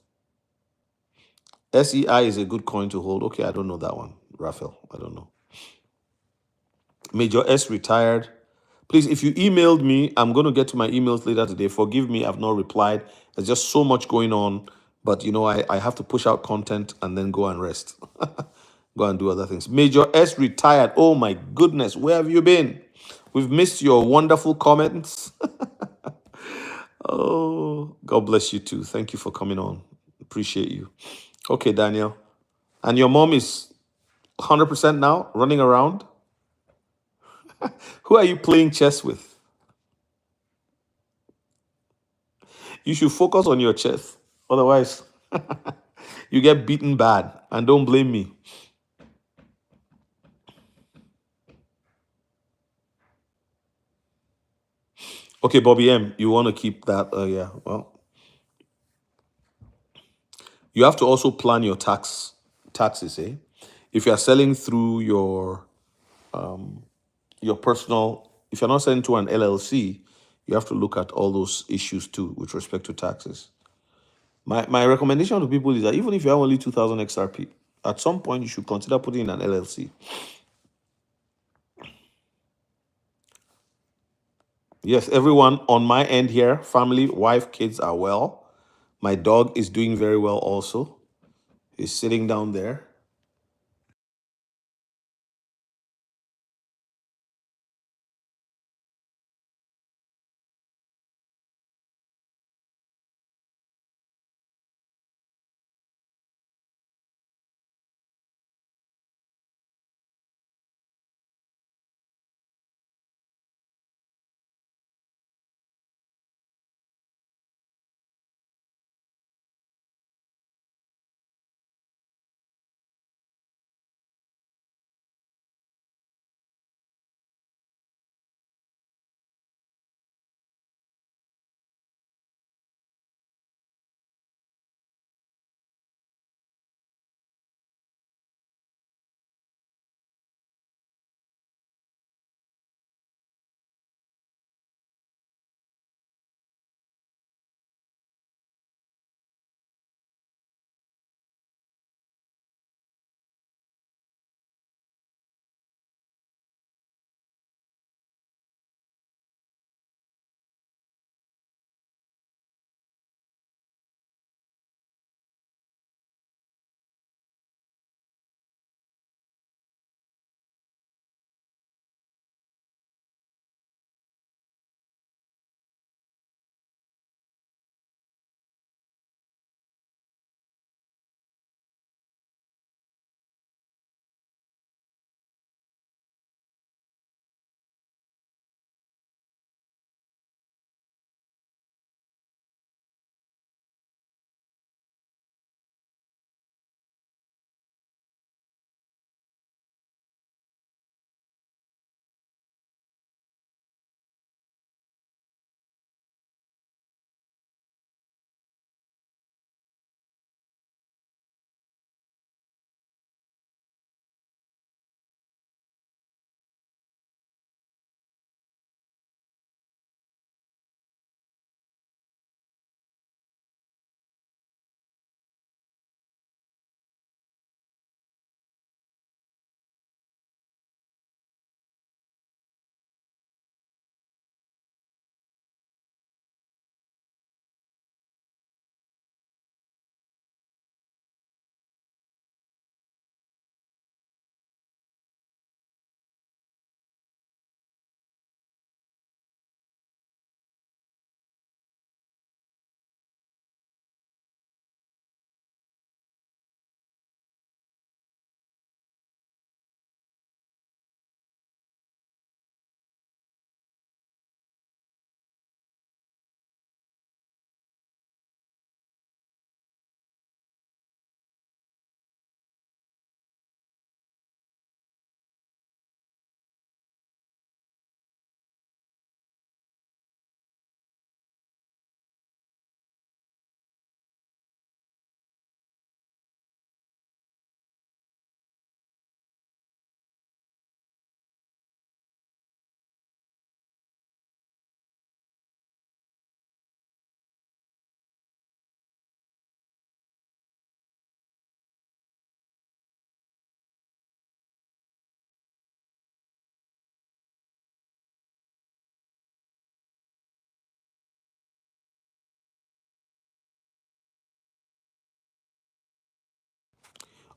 SEI is a good coin to hold. Okay, I don't know that one. Raphael, I don't know. Major S retired. Please, if you emailed me, I'm going to get to my emails later today. Forgive me, I've not replied. There's just so much going on. But, I have to push out content and then go and rest. Go and do other things. Major S retired. Oh, my goodness. Where have you been? We've missed your wonderful comments. Oh, God bless you too. Thank you for coming on. Appreciate you. Okay, Daniel. And your mom is 100% now running around? Who are you playing chess with? You should focus on your chess. Otherwise, you get beaten bad. And don't blame me. Okay, Bobby M, you want to keep that? Yeah. Well, you have to also plan your taxes. Eh? If you are selling through your personal, if you're not selling to an LLC, you have to look at all those issues too with respect to taxes. My recommendation to people is that even if you have only 2,000 XRP, at some point you should consider putting in an LLC. Yes, everyone on my end here, family, wife, kids are well. My dog is doing very well also. He's sitting down there.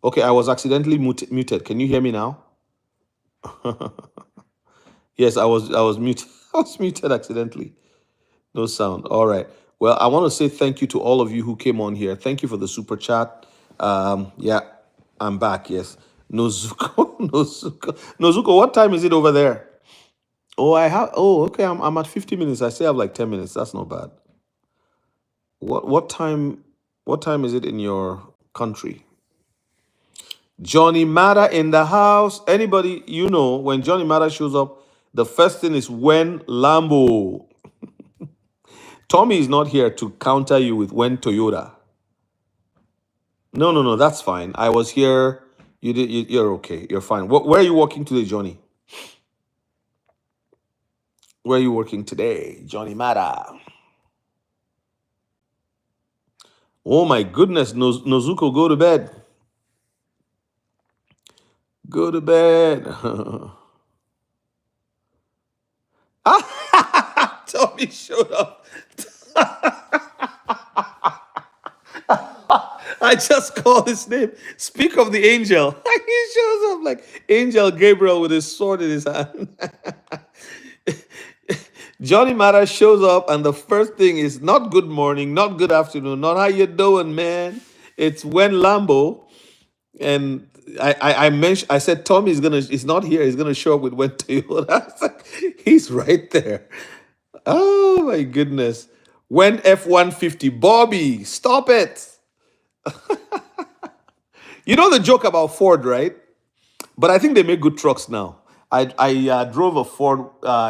Okay, I was accidentally muted. Can you hear me now? Yes, I was muted. I was muted accidentally. No sound. All right. Well, I want to say thank you to all of you who came on here. Thank you for the super chat. Yeah, I'm back. Yes. Nozuko, Nozuko, Nozuko. What time is it over there? Oh, I have. Oh, okay. I'm at 50 minutes. I still have like 10 minutes. That's not bad. What time? What time is it in your country? Johnny Matter in the house. Anybody, when Johnny Matter shows up, the first thing is when Lambo. Tommy is not here to counter you with when Toyota. No, no, no, that's fine. I was here. You're okay. You're fine. Where are you working today, Johnny? Where are you working today, Johnny Mata? Oh my goodness, Nozuko, go to bed. Go to bed. Tommy showed up. I just called his name. Speak of the angel. He shows up like Angel Gabriel with his sword in his hand. Johnny Mara shows up, and the first thing is not good morning, not good afternoon, not how you doing, man. It's when Lambo. And I mentioned, I said Tommy he's not here. He's gonna show up with when Toyota. I was like, he's right there. Oh my goodness. When F-150, Bobby, stop it. You know the joke about Ford, right? But I think they make good trucks now. I drove a Ford,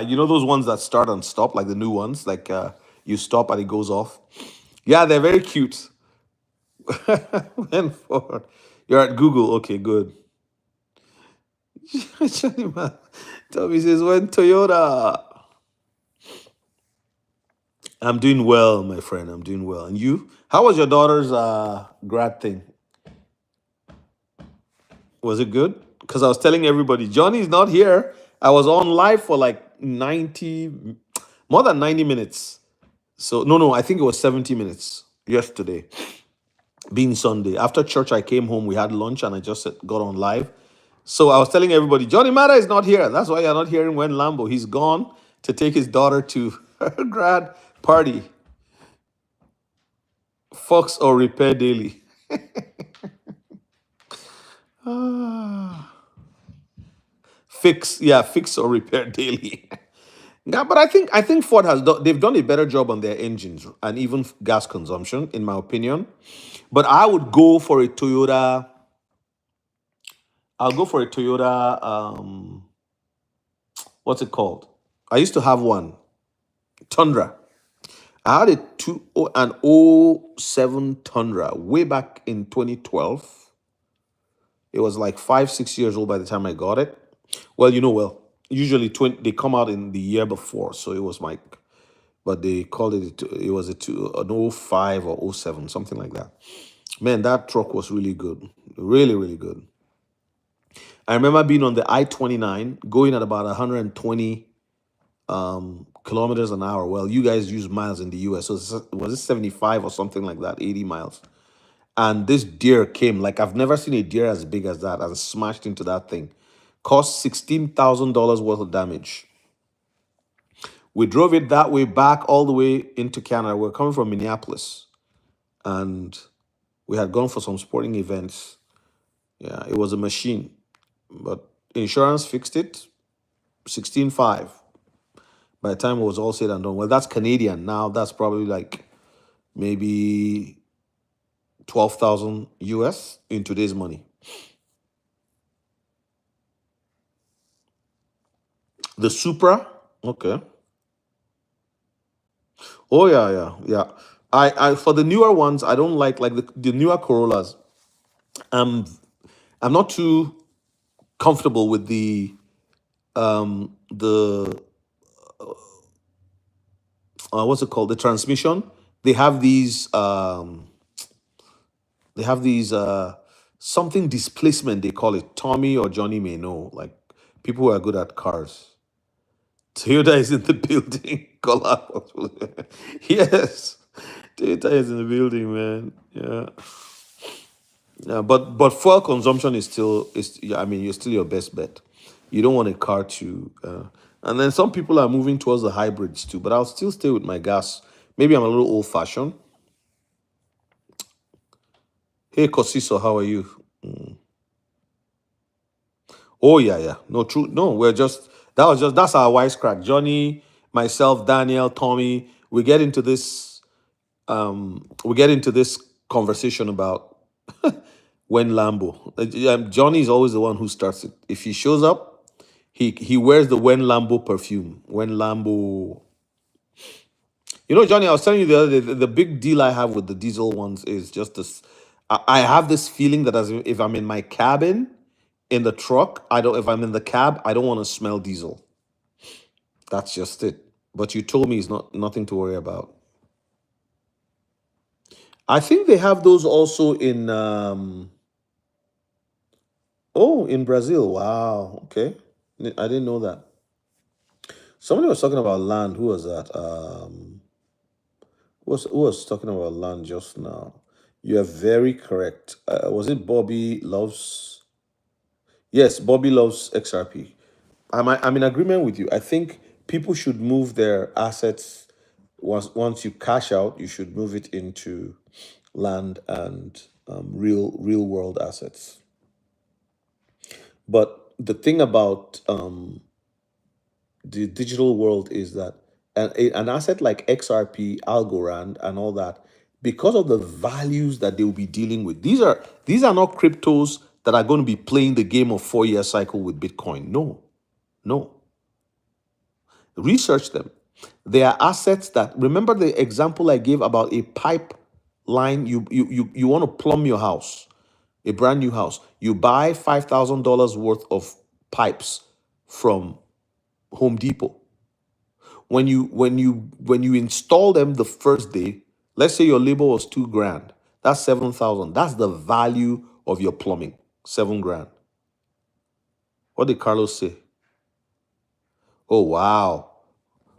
you know those ones that start and stop, like the new ones, like you stop and it goes off. Yeah, they're very cute. When Ford, you're at Google. Okay, good. Johnny Man. Tommy says when Toyota. I'm doing well, my friend. I'm doing well. And you? How was your daughter's grad thing? Was it good? Because I was telling everybody, Johnny's not here. I was on live for like 90, more than 90 minutes. So, no, no, I think it was 70 minutes yesterday, being Sunday. After church, I came home, we had lunch, and I just got on live. So I was telling everybody, Johnny Mata is not here. That's why you're not hearing when Lambo. He's gone to take his daughter to her grad party. Fox or repair daily. Fix, yeah, fix or repair daily. Yeah, but I think Ford they've done a better job on their engines and even gas consumption, in my opinion. But I would go for a Toyota. I'll go for a Toyota. What's it called? I used to have one Tundra. I had an '07 Tundra way back in 2012. It was like 5, 6 years old by the time I got it. Well, usually they come out in the year before, so it was like, but they called it was an '05 or '07, something like that. Man, that truck was really good, really, really good. I remember being on the I-29, going at about 120 kilometers an hour. Well, you guys use miles in the US, so was it 75 or something like that, 80 miles? And this deer came, like I've never seen a deer as big as that, and smashed into that thing. Caused $16,000 worth of damage. We drove it that way back all the way into Canada. We are coming from Minneapolis, and we had gone for some sporting events. Yeah, it was a machine, but insurance fixed it. 16.5. By the time it was all said and done, well, that's Canadian now. That's probably like maybe 12,000 US in today's money. The Supra, okay. Oh yeah, yeah, yeah. I for the newer ones, I don't like the newer Corollas. Um, I'm not too comfortable with the what's it called? The transmission. They have these something displacement, they call it. Tommy or Johnny may know. Like people who are good at cars. Toyota is in the building. Yes. Toyota is in the building, man. Yeah. Yeah, but fuel consumption is still yeah, I mean, you're still your best bet. You don't want a car to and then some people are moving towards the hybrids too, but I'll still stay with my gas. Maybe I'm a little old fashioned. Hey Cosiso, how are you? Oh yeah, yeah. No, true. No, that's our wisecrack. Johnny, myself, Daniel, Tommy. We get into this conversation about when Lambo. Johnny is always the one who starts it. If he shows up, he wears the When Lambo perfume. When Lambo. You know, Johnny, I was telling you the other day, the big deal I have with the diesel ones is just this. I have this feeling that as if I'm in my cabin in the truck, I don't. If I'm in the cab, I don't want to smell diesel. That's just it. But you told me it's not nothing to worry about. I think they have those also in in Brazil. Wow. Okay. I didn't know that. Somebody was talking about land. Who was that? Who was talking about land just now? You are very correct. Was it Bobby loves? Yes, Bobby loves XRP. I'm in agreement with you. I think people should move their assets once you cash out. You should move it into land and real world assets. But the thing about the digital world is that an asset like XRP, Algorand, and all that, because of the values that they will be dealing with, these are not cryptos that are going to be playing the game of 4 year cycle with Bitcoin. No, no. Research them. They are assets that, remember the example I gave about a pipeline. You want to plumb your house, a brand new house. You buy $5,000 worth of pipes from Home Depot. When you install them the first day, let's say your labor was 2 grand, that's 7,000. That's the value of your plumbing. 7 grand. What did Carlos say? Oh wow.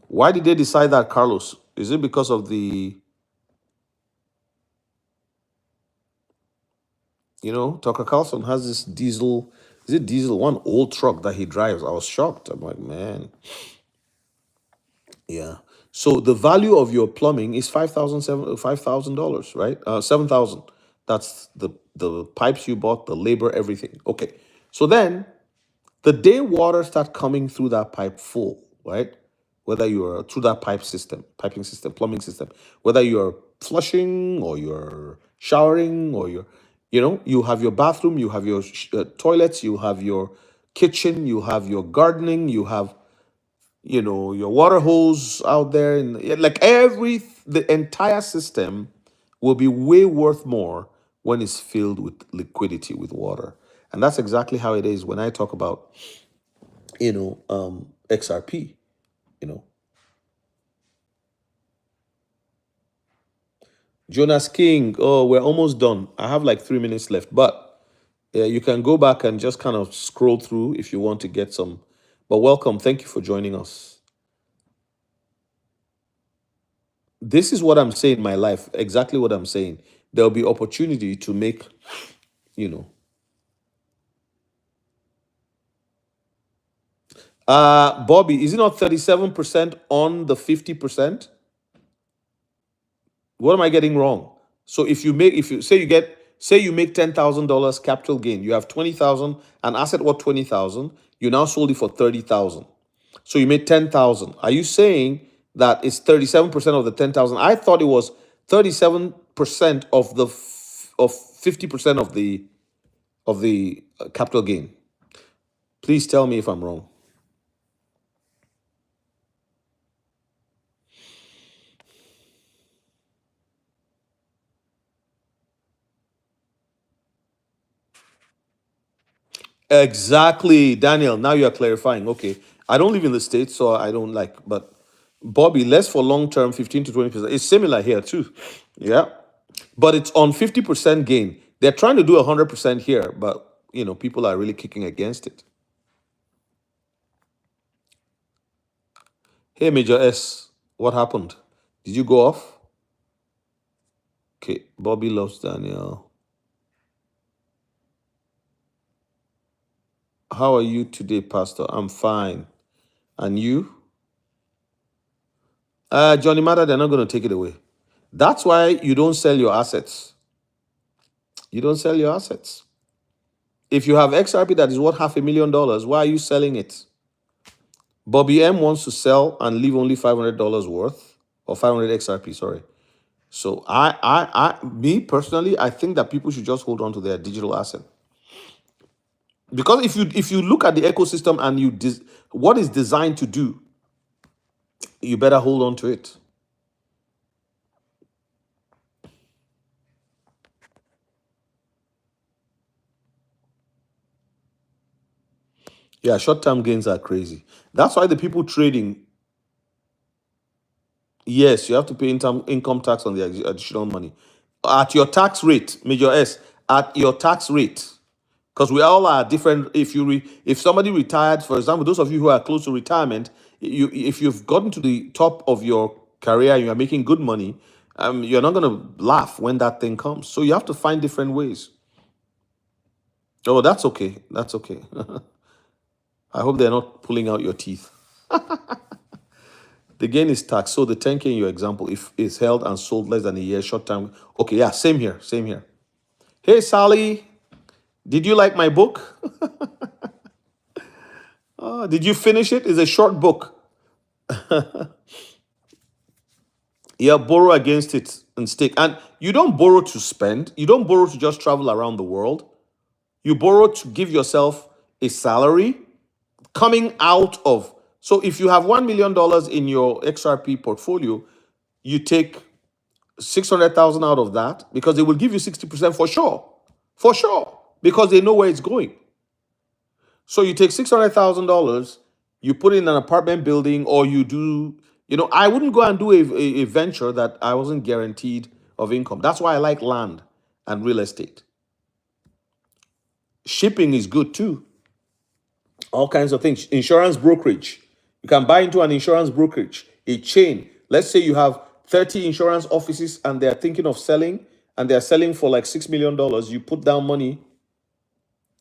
Why did they decide that, Carlos? Is it because of the, Tucker Carlson has this diesel, is it diesel, one old truck that he drives? I was shocked. I'm like, man. Yeah. So the value of your plumbing is $5,000, right? 7,000. That's the pipes you bought, the labor, everything. Okay. So then the day water start coming through that pipe full, right? Whether you're through that piping system, plumbing system, whether you're flushing or you're showering or you have your bathroom, you have your toilets, you have your kitchen, you have your gardening, you have your water hose out there, and yeah, like the entire system will be way worth more when it's filled with liquidity, with water. And that's exactly how it is when I talk about XRP. you know Jonas King. Oh, we're almost done. I have like 3 minutes left, but yeah, you can go back and just kind of scroll through if you want to get some. But welcome, thank you for joining us. This is what I'm saying in my life, exactly what I'm saying. There'll be opportunity to make, you know. Bobby, is it not 37% on the 50%? What am I getting wrong? So if you say you make $10,000 capital gain, you have 20,000, an asset worth 20,000, you now sold it for 30,000. So you made 10,000. Are you saying that it's 37% of the 10,000? I thought it was 37% of 50% of the capital gain. Please tell me if I'm wrong. Exactly, Daniel. Now you are clarifying. Okay, I don't live in the States, so I don't like. But Bobby, less for long term, 15 to 20%. It's similar here too. Yeah, but it's on 50% gain. They're trying to do 100% here, but people are really kicking against it. Hey, Major S, what happened? Did you go off? Okay, Bobby loves Daniel. How are you today, Pastor? I'm fine. And you? Johnny Matter, they're not going to take it away. That's why you don't sell your assets. You don't sell your assets. If you have XRP that is worth $500,000, why are you selling it? Bobby M wants to sell and leave only $500 worth, or 500 XRP, sorry. So me personally, I think that people should just hold on to their digital asset. Because if you look at the ecosystem and what is designed to do, you better hold on to it. Yeah, short-term gains are crazy. That's why the people trading, yes, you have to pay income tax on the additional money. At your tax rate, Major S, at your tax rate. Because we all are different. If somebody retired, for example, those of you who are close to retirement, if you've gotten to the top of your career and you are making good money, you're not going to laugh when that thing comes. So you have to find different ways. Oh, that's okay. That's okay. I hope they're not pulling out your teeth. The gain is taxed. So the 10K in your example, if it's held and sold less than a year, short term. Okay, yeah, same here. Same here. Hey, Sally, did you like my book? Did you finish it? It's a short book. Yeah, borrow against it and stake. And you don't borrow to spend. You don't borrow to just travel around the world. You borrow to give yourself a salary coming out of. So if you have $1 million in your XRP portfolio, you take 600,000 out of that because they will give you 60% for sure, because they know where it's going. So you take $600,000, you put it in an apartment building, or you do, I wouldn't go and do a venture that I wasn't guaranteed of income. That's why I like land and real estate. Shipping is good too. All kinds of things. Insurance brokerage. You can buy into an insurance brokerage, a chain. Let's say you have 30 insurance offices and they're thinking of selling, and they're selling for like $6 million. You put down money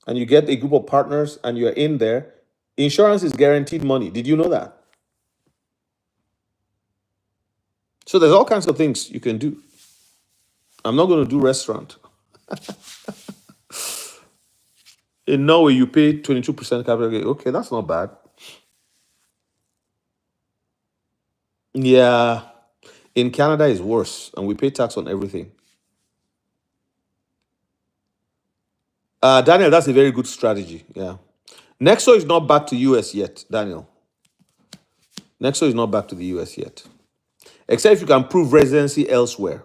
and you get a group of partners and you're in there. Insurance is guaranteed money. Did you know that? So there's all kinds of things you can do. I'm not going to do restaurant. In Norway, you pay 22% capital gain. Okay, that's not bad. Yeah. In Canada, it's worse, and we pay tax on everything. Daniel, that's a very good strategy. Yeah. Nexo is not back to US yet, Daniel. Nexo is not back to the US yet. Except if you can prove residency elsewhere.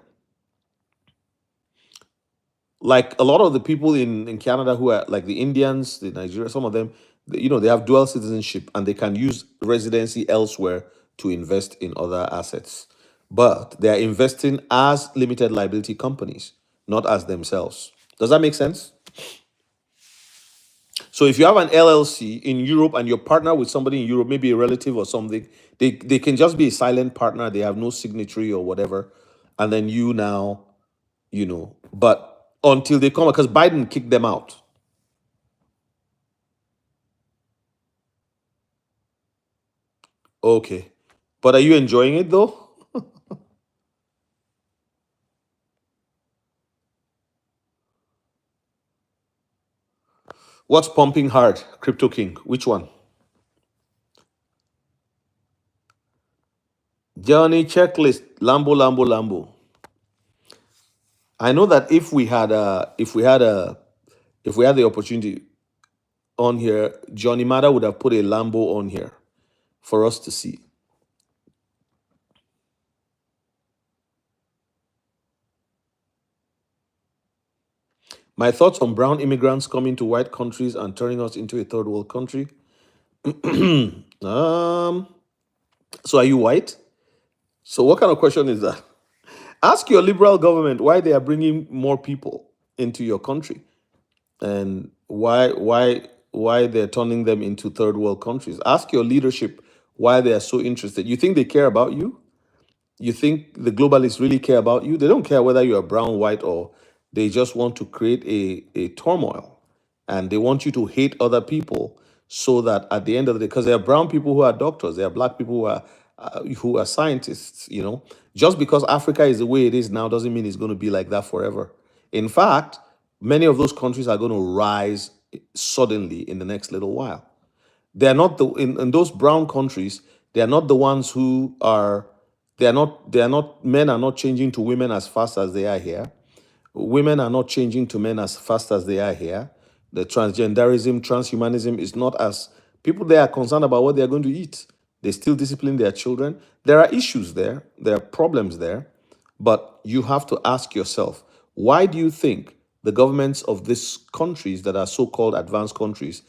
Like a lot of the people in Canada who are like the Indians, the Nigerians, some of them, they have dual citizenship and they can use residency elsewhere to invest in other assets. But they are investing as limited liability companies, not as themselves. Does that make sense? So if you have an LLC in Europe and you partner with somebody in Europe, maybe a relative or something, they can just be a silent partner. They have no signatory or whatever. And then you now, but until they come, because Biden kicked them out. Okay. But are you enjoying it though? What's pumping hard? Crypto King. Which one? Johnny checklist. Lambo, Lambo, Lambo. I know that if we had the opportunity on here, Johnny Mada would have put a Lambo on here for us to see. My thoughts on brown immigrants coming to white countries and turning us into a third world country. um, so are you white? So what kind of question is that? Ask your liberal government why they are bringing more people into your country, and why they're turning them into third world countries. Ask your leadership why they are so interested. You think they care about you? You think the globalists really care about you? They don't care whether you're brown, white, or they just want to create a turmoil, and they want you to hate other people so that at the end of the day, because there are brown people who are doctors, there are black people who are scientists. Just because Africa is the way it is now doesn't mean it's going to be like that forever. In fact, many of those countries are going to rise suddenly in the next little while. They're not in those brown countries, they are not the ones who are they are not men are not changing to women as fast as they are here. Women are not changing to men as fast as they are here. The transgenderism, transhumanism is not as people there are concerned about what they are going to eat. They still discipline their children. There are issues there, there are problems there, but you have to ask yourself, why do you think the governments of these countries that are so-called advanced countries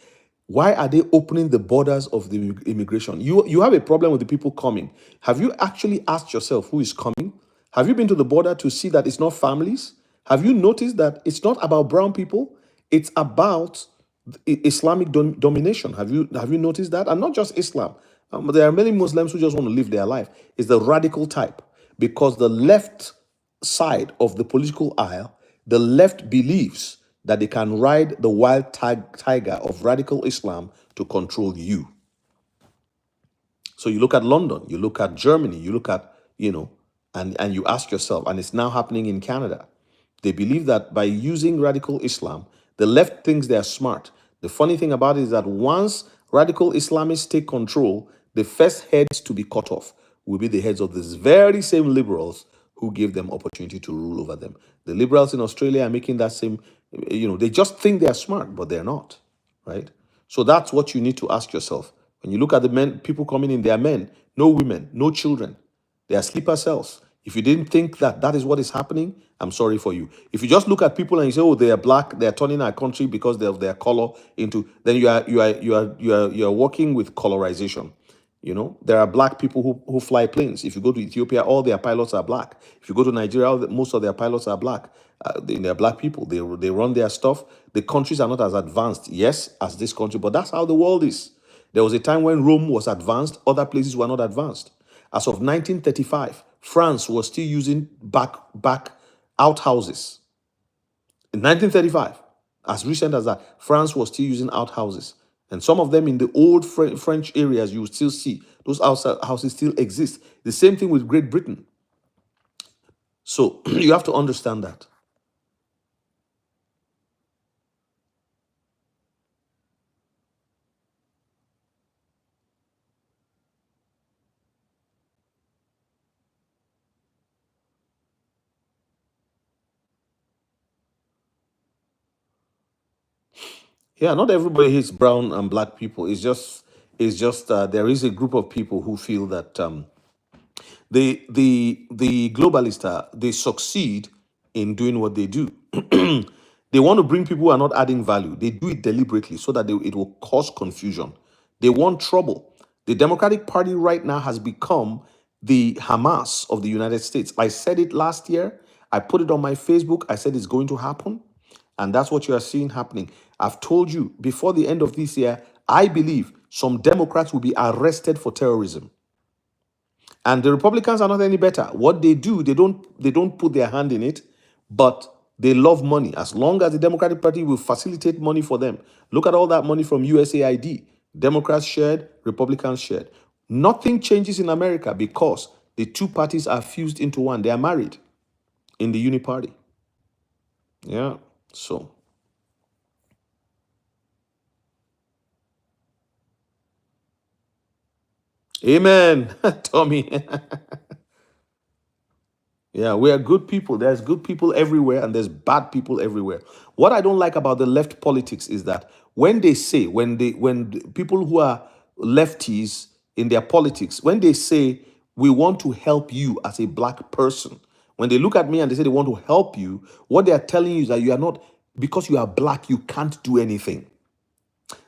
Why are they opening the borders of the immigration? You have a problem with the people coming. Have you actually asked yourself who is coming? Have you been to the border to see that it's not families? Have you noticed that it's not about brown people? It's about Islamic domination. Have you noticed that? And not just Islam. There are many Muslims who just want to live their life. It's the radical type because the left side of the political aisle, the left believes that they can ride the wild tiger of radical Islam to control you. So you look at London, you look at Germany, you look at, and you ask yourself, and it's now happening in Canada. They believe that by using radical Islam, the left thinks they are smart. The funny thing about it is that once radical Islamists take control, the first heads to be cut off will be the heads of these very same liberals who gave them opportunity to rule over them. The liberals in Australia are making that same, they just think they are smart, but they're not, right? So that's what you need to ask yourself. When you look at the men, people coming in, they are men, no women, no children. They are sleeper cells. If you didn't think that that is what is happening, I'm sorry for you. If you just look at people and you say, "Oh, they are black, they are turning our country because of their color into," then you are working with colorization. There are black people who fly planes. If you go to Ethiopia, all their pilots are black. If you go to Nigeria, most of their pilots are black. They're black people. They run their stuff. The countries are not as advanced, yes, as this country, but that's how the world is. There was a time when Rome was advanced, other places were not advanced. As of 1935, France was still using back outhouses. In 1935, as recent as that, France was still using outhouses. And some of them in the old French areas, you will still see those houses still exist. The same thing with Great Britain. So you have to understand that. Yeah, not everybody hates brown and black people. It's just there is a group of people who feel that the globalists they succeed in doing what they do. They want to bring people who are not adding value. They do it deliberately so that it will cause confusion. They want trouble. The Democratic Party right now has become the Hamas of the United States. I said it last year. I put it on my Facebook. I said it's going to happen. And that's what you are seeing happening. I've told you before the end of this year, I believe some Democrats will be arrested for terrorism. And the Republicans are not any better. What they do, they don't put their hand in it, but they love money. As long as the Democratic Party will facilitate money for them. Look at all that money from USAID. Democrats shared, Republicans shared. Nothing changes in America because the two parties are fused into one. They are married in the uni party. Yeah. So, amen, Tommy. Yeah, we are good people. There's good people everywhere and there's bad people everywhere. What I don't like about the left politics is that when people who are lefties in their politics, when they say we want to help you as a black person, when they look at me and they say they want to help you, what they are telling you is that you are not, because you are black, you can't do anything.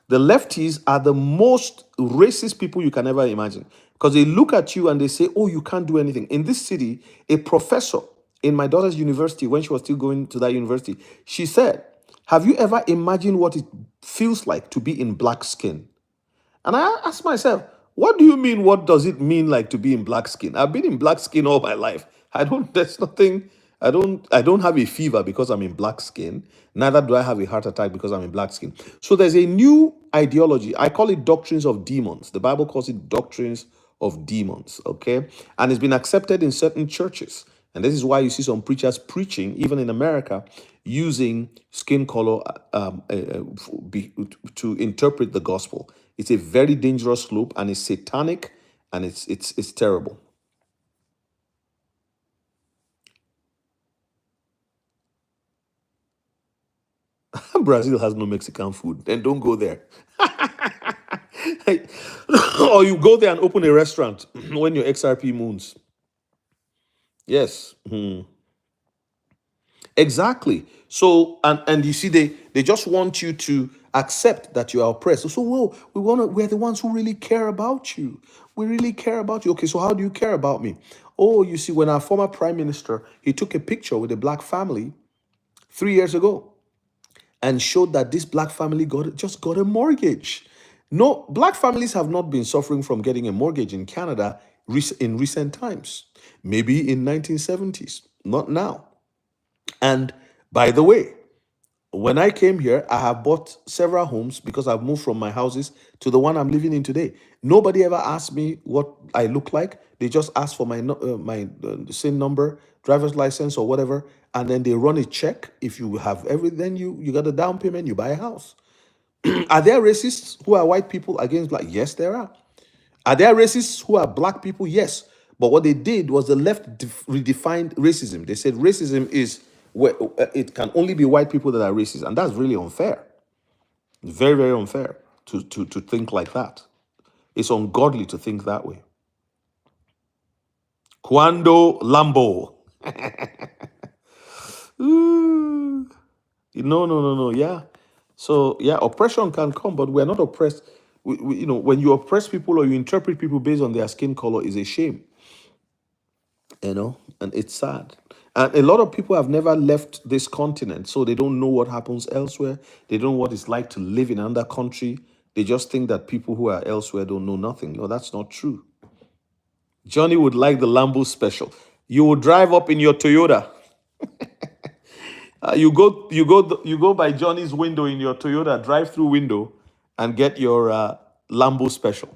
The lefties are the most racist people you can ever imagine because they look at you and they say, "Oh, you can't do anything." In this city, a professor in my daughter's university, when she was still going to that university, she said, "Have you ever imagined what it feels like to be in black skin?" And I asked myself, what do you mean? What does it mean like to be in black skin? I've been in black skin all my life. There's nothing, I don't have a fever because I'm in black skin. Neither do I have a heart attack because I'm in black skin. So there's a new ideology. I call it doctrines of demons. The Bible calls it doctrines of demons, okay? And it's been accepted in certain churches. And this is why you see some preachers preaching, even in America, using skin color to interpret the gospel. It's a very dangerous slope, and it's satanic, and it's terrible. Brazil has no Mexican food. Then don't go there. Or you go there and open a restaurant when your XRP moons. Yes. Exactly. So and you see they just want you to Accept that you are oppressed. So, well, we're the ones who really care about you. We really care about you. Okay, so how do you care about me? Oh, you see, when our former prime minister, he took a picture with a black family 3 years ago and showed that this black family just got a mortgage. No, black families have not been suffering from getting a mortgage in Canada in recent times. Maybe in 1970s, not now. And by the way, when I came here, I have bought several homes because I've moved from my houses to the one I'm living in today. Nobody ever asked me what I look like. They just ask for my SIN number, driver's license, or whatever, and then they run a check. If you have everything, then you got a down payment, you buy a house. Are there racists who are white people against black? Yes, there are. Are there racists who are black people? Yes. But what they did was the left redefined racism. They said racism is where it can only be white people that are racist, and that's really unfair. Very, very unfair to think like that. It's ungodly to think that way. Quando Lambo. Ooh. No. Yeah. So yeah, oppression can come, but we're not oppressed. When you oppress people or you interpret people based on their skin color is a shame. And it's sad. And a lot of people have never left this continent, so they don't know what happens elsewhere. They don't know what it's like to live in another country. They just think that people who are elsewhere don't know nothing. No, that's not true. Johnny would like the Lambo special. You will drive up in your Toyota. You go by Johnny's window in your Toyota drive-through window and get your Lambo special.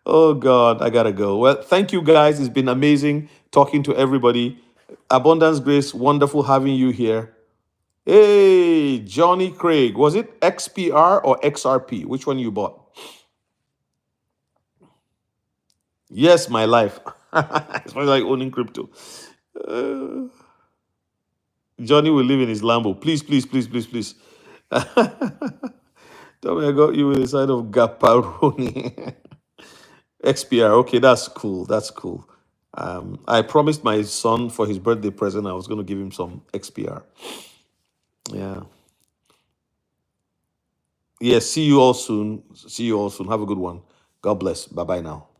Oh God, I gotta go. Well, thank you guys. It's been amazing talking to everybody. Abundance Grace, wonderful having you here. Hey, Johnny Craig, was it XPR or XRP? Which one you bought? Yes, my life. It's like owning crypto. Johnny will live in his Lambo. Please, please, please, please, please. Tell me I got you with a side of Gaparoni. XPR. Okay, that's cool. That's cool. I promised my son for his birthday present I was going to give him some XPR. Yeah. Yeah. See you all soon. See you all soon. Have a good one. God bless. Bye bye now.